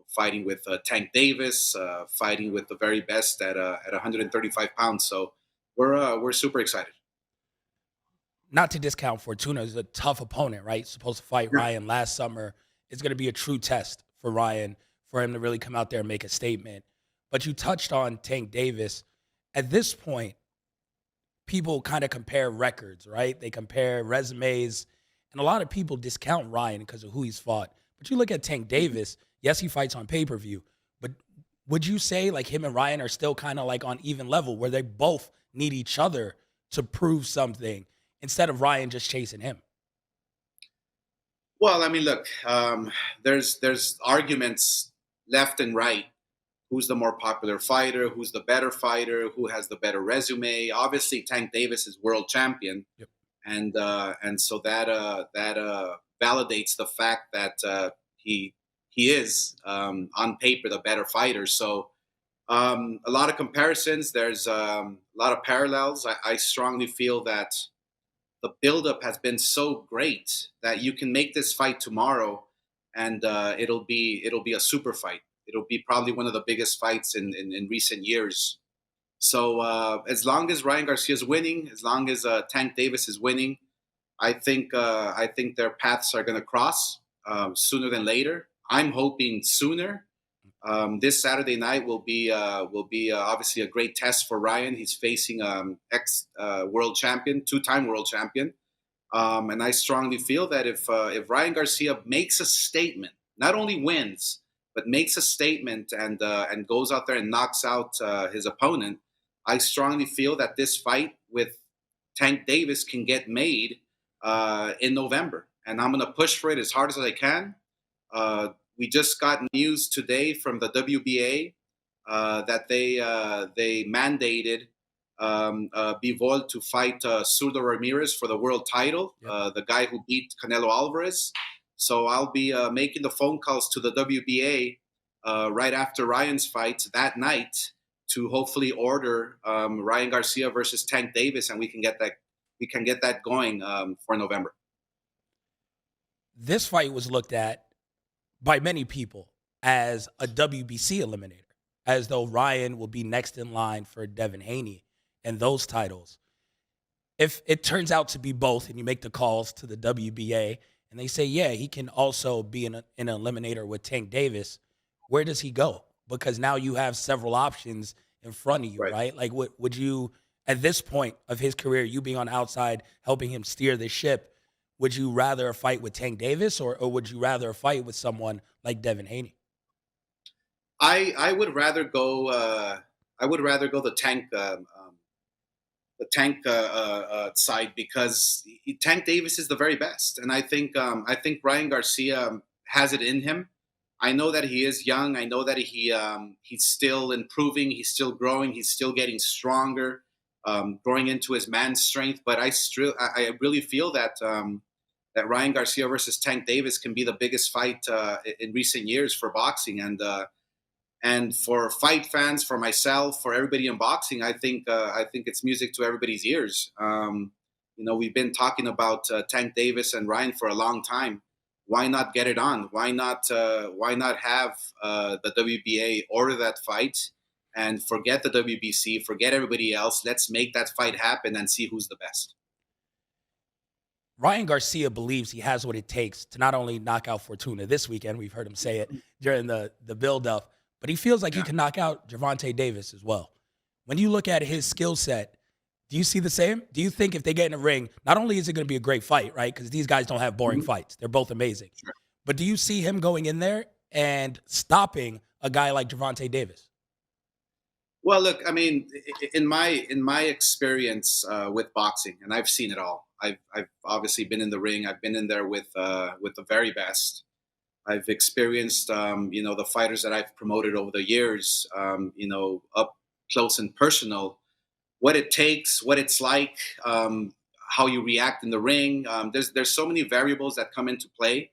fighting with Tank Davis, fighting with the very best at 135 pounds. So we're super excited. Not to discount Fortuna is a tough opponent, right? Supposed to fight Ryan last summer. It's going to be a true test for Ryan, for him to really come out there and make a statement. But you touched on Tank Davis. At this point, people kind of compare records, right? They compare resumes. And a lot of people discount Ryan because of who he's fought. But you look at Tank Davis, yes, he fights on pay-per-view. But would you say like him and Ryan are still kind of like on even level where they both need each other to prove something instead of Ryan just chasing him? Well, I mean, look, there's arguments left and right. Who's the more popular fighter? Who's the better fighter? Who has the better resume? Obviously, Tank Davis is world champion. Yep. And so that validates the fact that he is on paper the better fighter. So a lot of comparisons. There's a lot of parallels. I strongly feel that the buildup has been so great that you can make this fight tomorrow, and it'll be a super fight. It'll be probably one of the biggest fights in recent years. So as long as Ryan Garcia is winning, as long as Tank Davis is winning, I think their paths are going to cross sooner than later. I'm hoping sooner. This Saturday night will be obviously a great test for Ryan. He's facing ex world champion, two-time world champion, and I strongly feel that if Ryan Garcia makes a statement, not only wins but makes a statement and goes out there and knocks out his opponent, I strongly feel that this fight with Tank Davis can get made in November. And I'm going to push for it as hard as I can. We just got news today from the WBA that they mandated Bivol to fight Zurdo Ramirez for the world title, the guy who beat Canelo Alvarez. So I'll be making the phone calls to the WBA right after Ryan's fight that night to hopefully order Ryan Garcia versus Tank Davis, and we can get that going for November. This fight was looked at by many people as a WBC eliminator, as though Ryan will be next in line for Devin Haney and those titles. if it turns out to be both and you make the calls to the WBA and they say, yeah, he can also be an eliminator with Tank Davis, where does he go? Because now you have several options in front of you, right? Like, would you, at this point of his career, you being on the outside, helping him steer the ship, would you rather a fight with Tank Davis or would you rather a fight with someone like Devin Haney? I would rather go. I would rather go the Tank side because Tank Davis is the very best, and I think Ryan Garcia has it in him. I know that he is young. I know that he's still improving. He's still growing. He's still getting stronger, growing into his man strength. But I really feel that that Ryan Garcia versus Tank Davis can be the biggest fight in recent years for boxing, and for fight fans, for myself, for everybody in boxing, I think it's music to everybody's ears. We've been talking about Tank Davis and Ryan for a long time. Why not get it on? Why not have the WBA order that fight and forget the WBC, forget everybody else? Let's make that fight happen and see who's the best. Ryan Garcia believes he has what it takes to not only knock out Fortuna this weekend, we've heard him say it during the build-up, but he feels like he can knock out Gervonta Davis as well. When you look at his skill set, do you see the same? Do you think if they get in a ring, not only is it going to be a great fight, right? Because these guys don't have boring fights. They're both amazing. Sure. But do you see him going in there and stopping a guy like Gervonta Davis? Well, look, I mean, in my experience with boxing, and I've seen it all. I've obviously been in the ring. I've been in there with the very best. I've experienced, the fighters that I've promoted over the years, up close and personal, what it takes, what it's like, how you react in the ring. There's so many variables that come into play.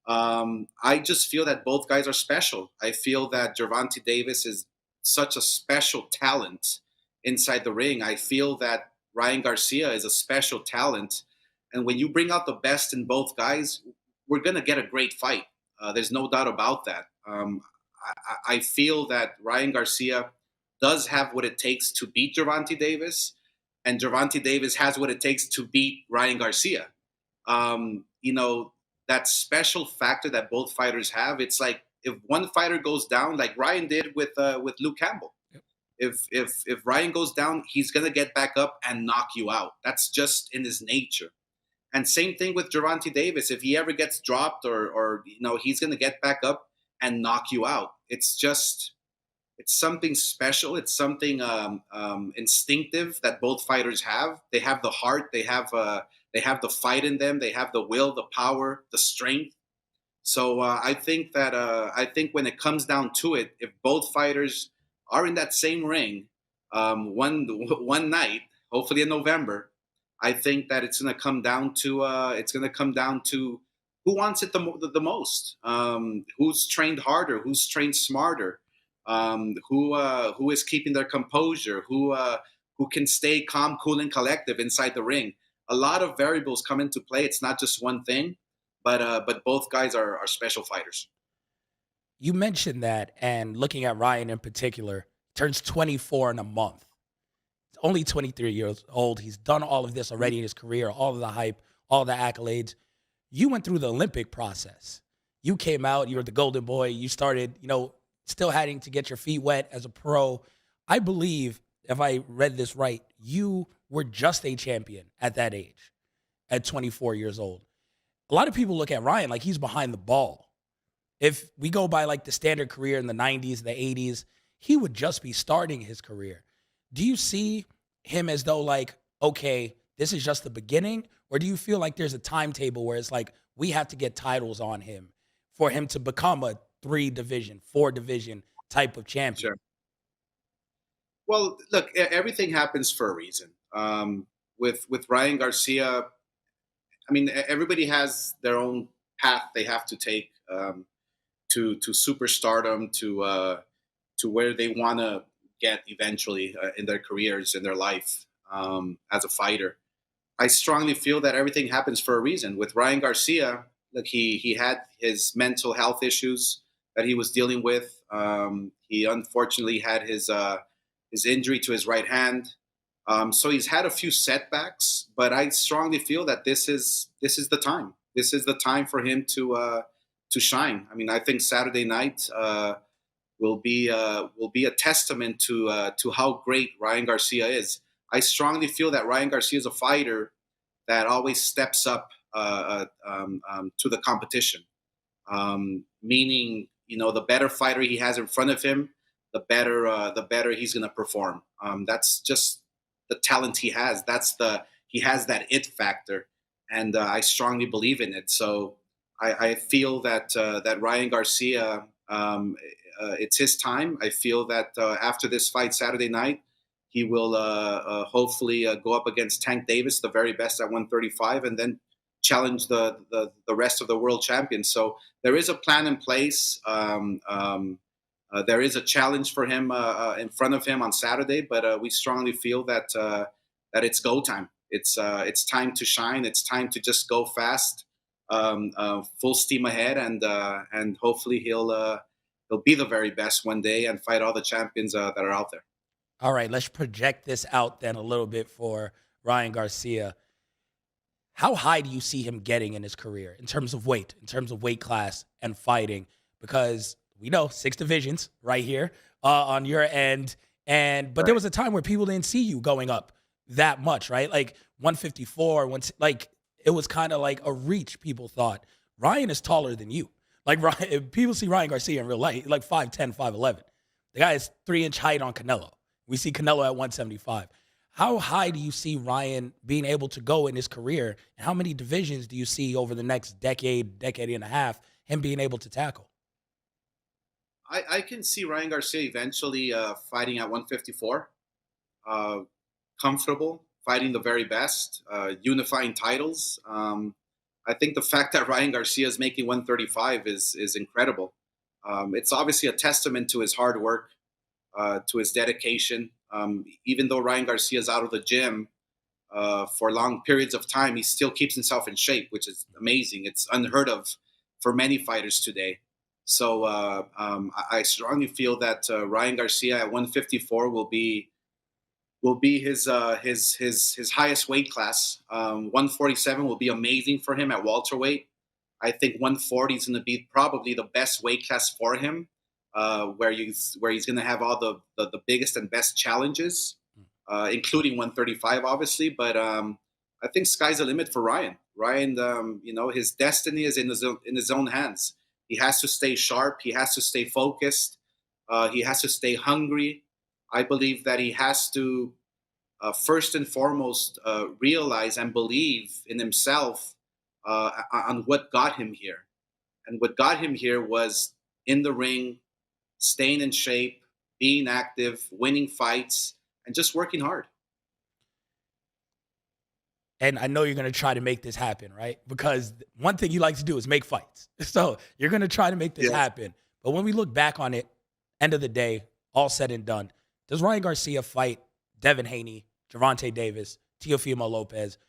I just feel that both guys are special. I feel that Gervonta Davis is such a special talent inside the ring. I feel that Ryan Garcia is a special talent. And when you bring out the best in both guys, we're going to get a great fight. There's no doubt about that. I feel that Ryan Garcia does have what it takes to beat Gervonta Davis, and Gervonta Davis has what it takes to beat Ryan Garcia. That special factor that both fighters have. It's like if one fighter goes down, like Ryan did with Luke Campbell. Yep. If Ryan goes down, he's gonna get back up and knock you out. That's just in his nature. And same thing with Gervonta Davis. If he ever gets dropped or he's going to get back up and knock you out. It's something special. It's something instinctive that both fighters have. They have the heart. They have the fight in them. They have the will, the power, the strength. So I think when it comes down to it, if both fighters are in that same ring one night, hopefully in November, I think that it's going to come down to who wants it the most, who's trained harder, who's trained smarter, who is keeping their composure, who can stay calm, cool, and collective inside the ring. A lot of variables come into play. It's not just one thing, but both guys are special fighters. You mentioned that, and looking at Ryan in particular, turns 24 in a month. Only 23 years old. He's done all of this already in his career, all of the hype, all the accolades. You went through the Olympic process. You came out, you were the golden boy. You started, still having to get your feet wet as a pro. I believe, if I read this right, you were just a champion at that age, at 24 years old. A lot of people look at Ryan like he's behind the ball. If we go by like the standard career in the 90s, the 80s, he would just be starting his career. Do you see him as though like, okay, this is just the beginning? Or do you feel like there's a timetable where it's like, we have to get titles on him for him to become a 3-division, 4-division type of champion? Sure. Well, look, everything happens for a reason. With Ryan Garcia, I mean, everybody has their own path they have to take to superstardom, to where they want to get eventually in their careers, in their life as a fighter. I strongly feel that everything happens for a reason. With Ryan Garcia, look, he had his mental health issues that he was dealing with. He unfortunately had his injury to his right hand. So he's had a few setbacks, but I strongly feel that this is the time. This is the time for him to shine. I mean, I think Saturday night will be a testament to how great Ryan Garcia is. I strongly feel that Ryan Garcia is a fighter that always steps up to the competition. Meaning, the better fighter he has in front of him, the better he's going to perform. That's just the talent he has. He has that it factor, and I strongly believe in it. So I feel that Ryan Garcia, it's his time. I feel that after this fight Saturday night, he will hopefully go up against Tank Davis, the very best at 135, and then challenge the rest of the world champions. So there is a plan in place. There is a challenge for him in front of him on Saturday, but we strongly feel that it's go time. It's time to shine. It's time to just go fast, full steam ahead, and hopefully he'll be the very best one day and fight all the champions that are out there. All right, let's project this out then a little bit for Ryan Garcia. How high do you see him getting in his career in terms of weight class and fighting? Because we know 6 divisions right here on your end. But there was a time where people didn't see you going up that much, right? Like 154, it was kind of like a reach, people thought. Ryan is taller than you. Like, Ryan, people see Ryan Garcia in real life, like 5'10", 5'11". The guy is 3-inch height on Canelo. We see Canelo at 175. How high do you see Ryan being able to go in his career? And how many divisions do you see over the next decade and a half, him being able to tackle? I can see Ryan Garcia eventually fighting at 154. Comfortable, fighting the very best, unifying titles. I think the fact that Ryan Garcia is making 135 is incredible. It's obviously a testament to his hard work, to his dedication. Even though Ryan Garcia is out of the gym for long periods of time, he still keeps himself in shape, which is amazing. It's unheard of for many fighters today. So I strongly feel that Ryan Garcia at 154 will be his highest weight class. 147 will be amazing for him at welterweight. I think 140 is going to be probably the best weight class for him, where he's going to have all the biggest and best challenges, including 135, obviously. But I think sky's the limit for Ryan. Ryan, his destiny is in his own hands. He has to stay sharp. He has to stay focused. He has to stay hungry. I believe that he has to, first and foremost, realize and believe in himself on what got him here. And what got him here was in the ring, staying in shape, being active, winning fights, and just working hard. And I know you're going to try to make this happen, right? Because one thing you like to do is make fights. So you're going to try to make this happen. But when we look back on it, end of the day, all said and done, does Ryan Garcia fight Devin Haney, Gervonta Davis, Teofimo Lopez?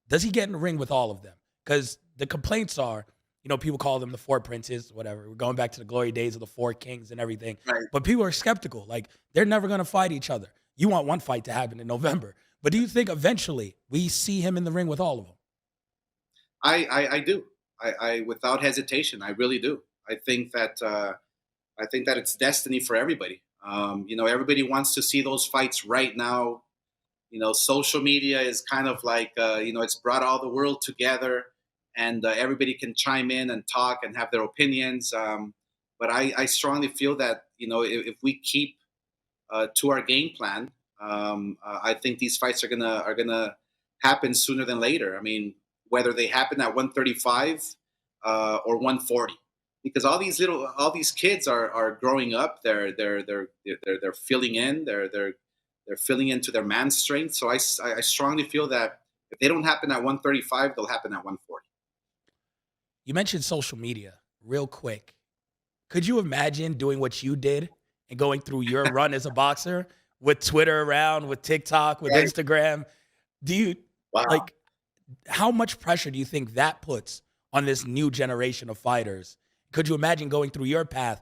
Does he get in the ring with all of them? Because the complaints are, people call them the 4 princes, whatever. We're going back to the glory days of the 4 kings and everything. Right. But people are skeptical. Like, they're never going to fight each other. You want one fight to happen in November. But do you think eventually we see him in the ring with all of them? I do. I without hesitation, I really do. I think that it's destiny for everybody. Everybody wants to see those fights right now. Social media is kind of like, it's brought all the world together, and everybody can chime in and talk and have their opinions. But I strongly feel that, if we keep to our game plan, I think these fights are gonna happen sooner than later. I mean, whether they happen at 135 or 140. Because all these kids are growing up. They're filling in. They're filling into their man strength. So I strongly feel that if they don't happen at 135, they'll happen at 140. You mentioned social media real quick. Could you imagine doing what you did and going through your run as a boxer with Twitter around, with TikTok, with Instagram? How much pressure do you think that puts on this new generation of fighters? Could you imagine going through your path?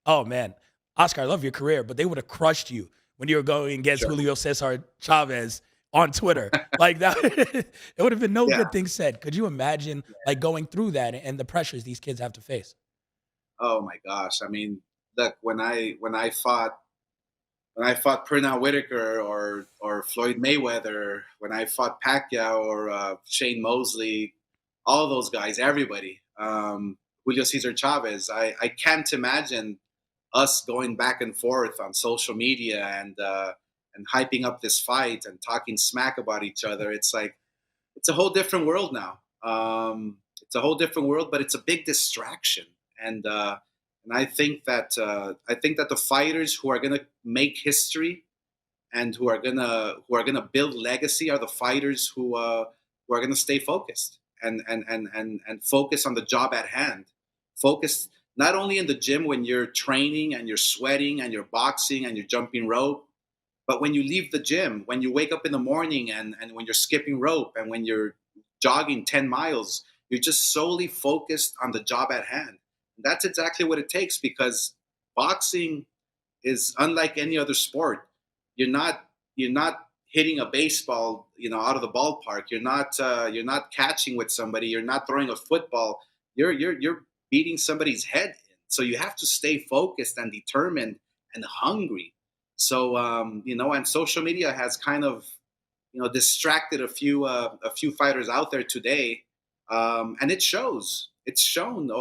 Oh man, Oscar, I love your career, but they would have crushed you when you were going against Sure. Julio Cesar Chavez on Twitter. Like that, it would have been no Yeah. good thing said. Could you imagine like going through that and the pressures these kids have to face? Oh my gosh. I mean, look, when I fought Pernell Whitaker or Floyd Mayweather, when I fought Pacquiao or Shane Mosley, all those guys, everybody, Julio Cesar Chavez, I can't imagine us going back and forth on social media and hyping up this fight and talking smack about each other. It's like it's a whole different world now. It's a whole different world, but it's a big distraction. And I think that the fighters who are gonna make history and who are gonna build legacy are the fighters who are gonna stay focused and focus on the job at hand. Focus not only in the gym when you're training and you're sweating and you're boxing and you're jumping rope, but when you leave the gym, when you wake up in the morning and when you're skipping rope and when you're jogging 10 miles, you're just solely focused on the job at hand. That's exactly what it takes because boxing is unlike any other sport. You're not hitting a baseball, out of the ballpark. You're not catching with somebody. You're not throwing a football. You're beating somebody's head in. So you have to stay focused and determined and hungry. So and social media has kind of distracted a few fighters out there today, and it shows. It's shown,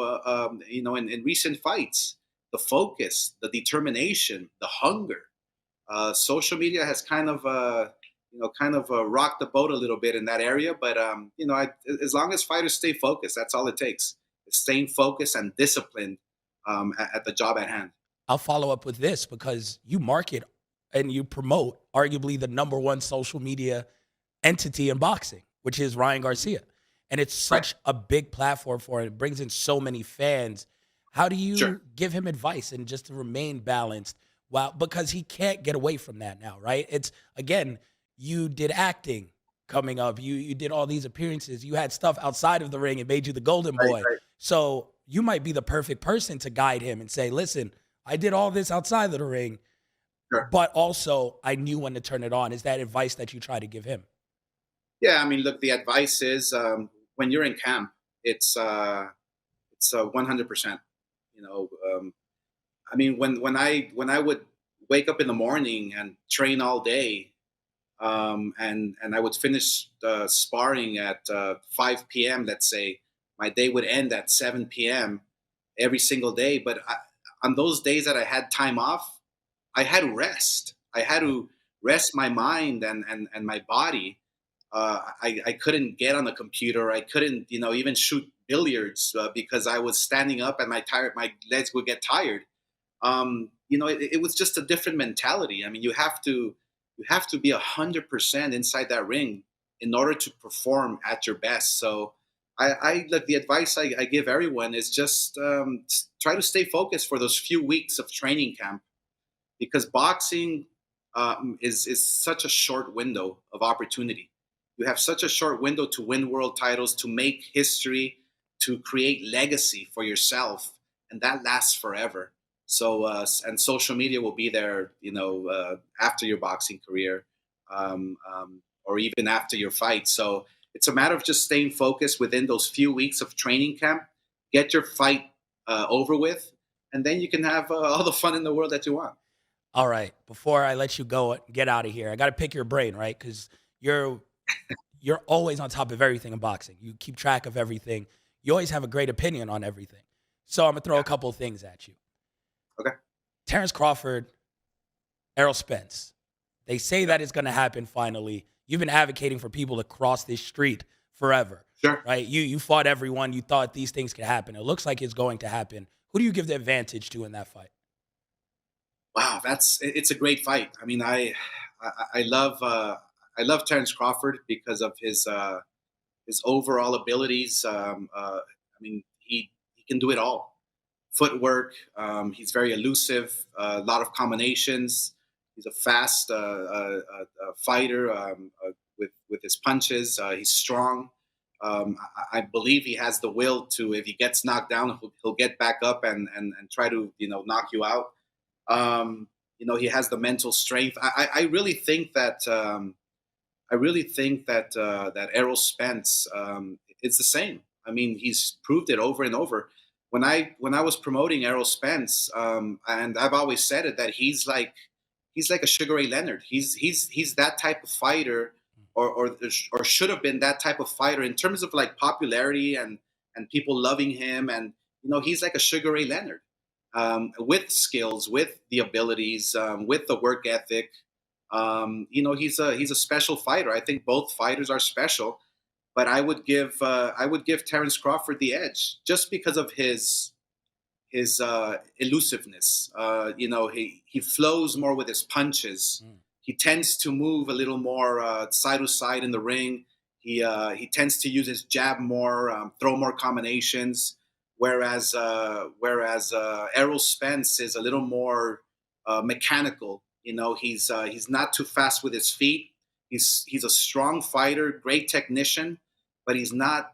in recent fights, the focus, the determination, the hunger. Social media has kind of rocked the boat a little bit in that area, but as long as fighters stay focused, that's all it takes. It's staying focused and disciplined at the job at hand. I'll follow up with this because you market and you promote arguably the number one social media entity in boxing, which is Ryan Garcia. And it's such a big platform for it. It brings in so many fans. How do you give him advice and just to remain balanced? Well, because he can't get away from that now, right? It's, again, you did acting coming up. You did all these appearances. You had stuff outside of the ring. It made you the golden boy. Right. So you might be the perfect person to guide him and say, listen, I did all this outside of the ring, but also I knew when to turn it on. Is that advice that you try to give him? Yeah, I mean, look, the advice is when you're in camp, it's 100%. I mean, when I would wake up in the morning and train all day, and I would finish sparring at 5 p.m. Let's say, my day would end at 7 p.m. every single day. But on those days that I had time off, I had to rest. I had to rest my mind and my body. I couldn't get on the computer. I couldn't, even shoot billiards because I was standing up and my legs would get tired. It was just a different mentality. I mean, you have to be 100% inside that ring in order to perform at your best. So I look, the advice I give everyone is just try to stay focused for those few weeks of training camp, because boxing is such a short window of opportunity. You have such a short window to win world titles, to make history, to create legacy for yourself, and that lasts forever. So, and social media will be there, after your boxing career, or even after your fight. So it's a matter of just staying focused within those few weeks of training camp, get your fight over with, and then you can have all the fun in the world that you want. All right. Before I let you go, get out of here, I got to pick your brain, right? Because you're always on top of everything in boxing. You keep track of everything. You always have a great opinion on everything. So I'm going to throw a couple of things at you. Okay. Terrence Crawford, Errol Spence. They say that it's going to happen finally. You've been advocating for people to cross this street forever. Sure. Right? You fought everyone. You thought these things could happen. It looks like it's going to happen. Who do you give the advantage to in that fight? Wow, it's a great fight. I mean, I love Terrence Crawford because of his overall abilities. I mean, he can do it all. Footwork. He's very elusive. A lot of combinations. He's a fast fighter with his punches. He's strong. I believe he has the will to, if he gets knocked down, he'll get back up and try to knock you out. He has the mental strength. I really think that that Errol Spence it's the same. I mean, he's proved it over and over. When I was promoting Errol Spence, and I've always said it, that he's like a Sugar Ray Leonard. He's that type of fighter, or should have been that type of fighter in terms of like popularity and people loving him. And he's like a Sugar Ray Leonard, with skills, with the abilities, with the work ethic. He's a special fighter. I think both fighters are special, but I would give Terence Crawford the edge just because of his elusiveness. He flows more with his punches. He tends to move a little more side to side in the ring. He tends to use his jab more, throw more combinations. Whereas Errol Spence is a little more mechanical. He's not too fast with his feet. He's a strong fighter, great technician, but he's not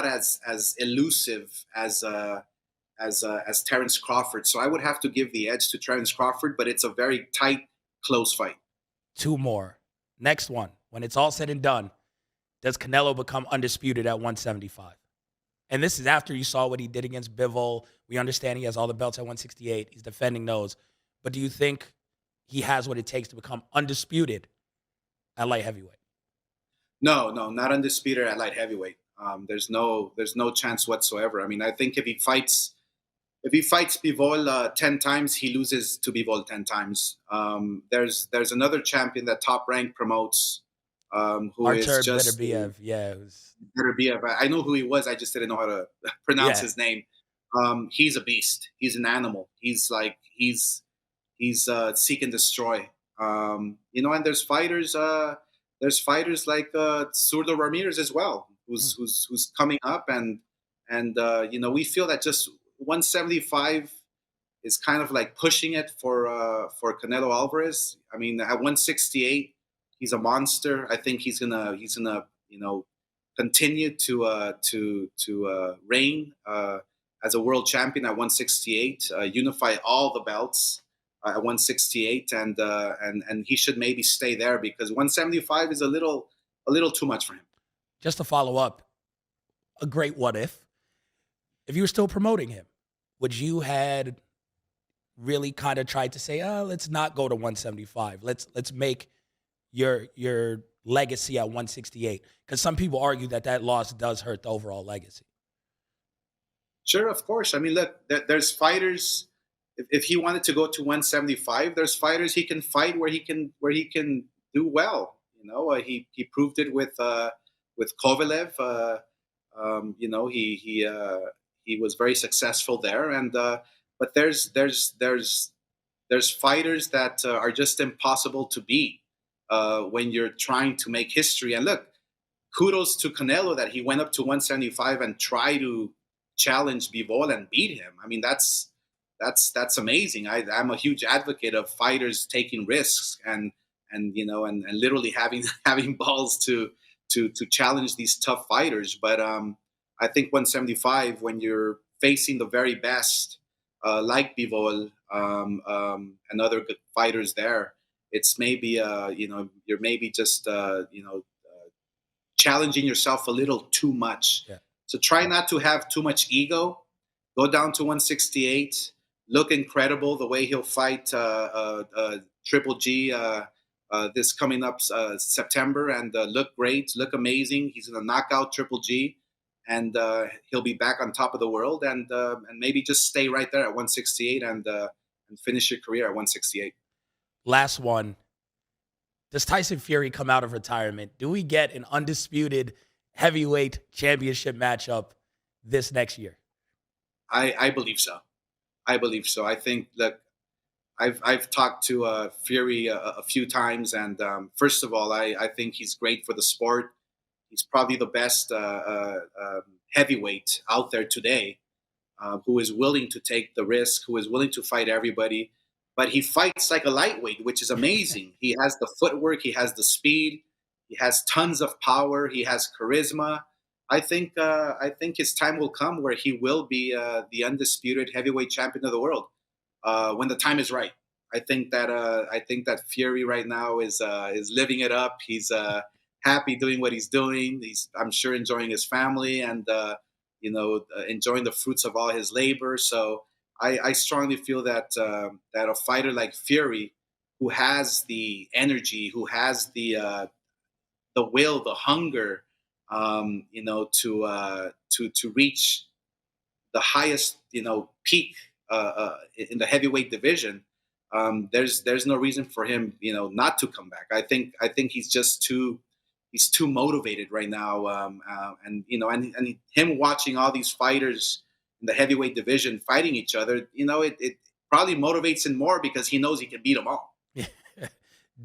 as elusive as Terence Crawford. So I would have to give the edge to Terence Crawford, but it's a very tight, close fight. 2 more. Next one. When it's all said and done, does Canelo become undisputed at 175? And this is after you saw what he did against Bivol. We understand he has all the belts at 168. He's defending those. But do you think he has what it takes to become undisputed at light heavyweight? No, not undisputed at light heavyweight. There's no chance whatsoever. I mean, I think if he fights Bivol 10 times, he loses to Bivol 10 times. There's another champion that Top Rank promotes, who is just Beterbiev. Yeah, it was Beterbiev. I know who he was. I just didn't know how to pronounce his name. He's a beast. He's an animal. He's seek and destroy. And there's fighters like Zurdo Ramirez as well, who's coming up, and we feel that just 175 is kind of like pushing it for Canelo Alvarez. I mean, at 168, he's a monster. I think he's gonna continue to reign as a world champion at 168, unify all the belts at 168, and he should maybe stay there because 175 is a little too much for him. Just to follow up, a great what if you were still promoting him, would you had really kind of tried to say, let's not go to 175. Let's make your legacy at 168, because some people argue that loss does hurt the overall legacy. Sure, of course. I mean, look, there's fighters. If he wanted to go to 175, there's fighters he can fight where he can do well. He proved it with Kovalev. He was very successful there, and but there's fighters that are just impossible to beat when you're trying to make history. And look, kudos to Canelo that he went up to 175 and tried to challenge Bivol and beat him. I mean, that's amazing. I'm a huge advocate of fighters taking risks and literally having balls to challenge these tough fighters. But I think 175, when you're facing the very best, like Bivol and other good fighters there, it's maybe you're maybe just challenging yourself a little too much. Yeah. So try not to have too much ego. Go down to 168. Look incredible the way he'll fight Triple G this coming up September, and look great, look amazing. He's going to knock out Triple G, and he'll be back on top of the world, and maybe just stay right there at 168 and finish your career at 168. Last one. Does Tyson Fury come out of retirement? Do we get an undisputed heavyweight championship matchup this next year? I believe so. I think that I've talked to Fury a few times, and first of all, I think he's great for the sport. He's probably the best heavyweight out there today, who is willing to take the risk, who is willing to fight everybody. But he fights like a lightweight, which is amazing. He has the footwork, he has the speed, he has tons of power, he has charisma. I think his time will come where he will be the undisputed heavyweight champion of the world when the time is right. I think that Fury right now is living it up. He's happy doing what he's doing. He's, I'm sure, enjoying his family and enjoying the fruits of all his labor. So I strongly feel that that a fighter like Fury, who has the energy, who has the will, the hunger, to reach the highest, peak in the heavyoeight division. There's no reason for him, not to come back. I think he's just he's too motivated right now. And him watching all these fighters in the heavyweight division fighting each other, it probably motivates him more because he knows he can beat them all.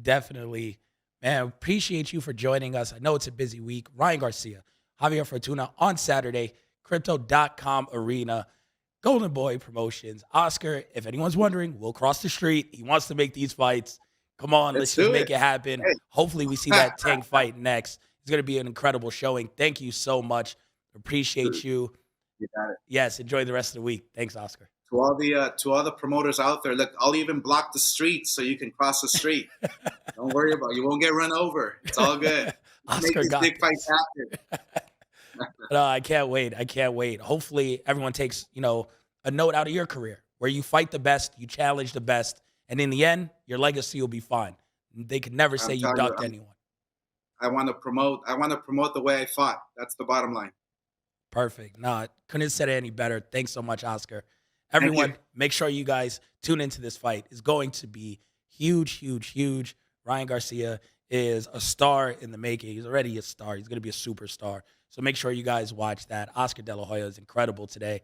Definitely. Man, appreciate you for joining us. I know it's a busy week. Ryan Garcia, Javier Fortuna on Saturday, Crypto.com Arena, Golden Boy Promotions. Oscar, if anyone's wondering, we'll cross the street. He wants to make these fights. Come on, let's just make it happen. Hey. Hopefully we see that Tank fight next. It's going to be an incredible showing. Thank you so much. Appreciate you. You got it. Yes, enjoy the rest of the week. Thanks, Oscar. To all the promoters out there, look, I'll even block the street so you can cross the street. Don't worry about it. You won't get run over. It's all good. Oscar make these big fights happen. No, I can't wait. I can't wait. Hopefully everyone takes, a note out of your career where you fight the best, you challenge the best, and in the end, your legacy will be fine. They could never say you ducked anyone. I want to promote the way I fought. That's the bottom line. Perfect. No, couldn't have said it any better. Thanks so much, Oscar. Everyone, make sure you guys tune into this fight. It's going to be huge, huge, huge. Ryan Garcia is a star in the making. He's already a star. He's going to be a superstar. So make sure you guys watch that. Oscar De La Hoya is incredible today.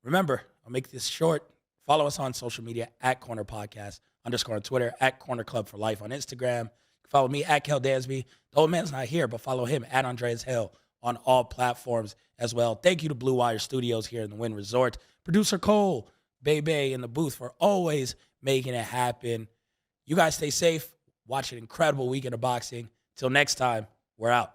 Remember, I'll make this short. Follow us on social media at Corner Podcast _ on Twitter, at Corner Club for Life on Instagram. Follow me at Kel Dansby. The old man's not here, but follow him at Andreas and Kel on all platforms as well. Thank you to Blue Wire Studios here in the Wynn Resort. Producer Cole, Bebe in the booth for always making it happen. You guys stay safe. Watch an incredible weekend of boxing. Till next time, we're out.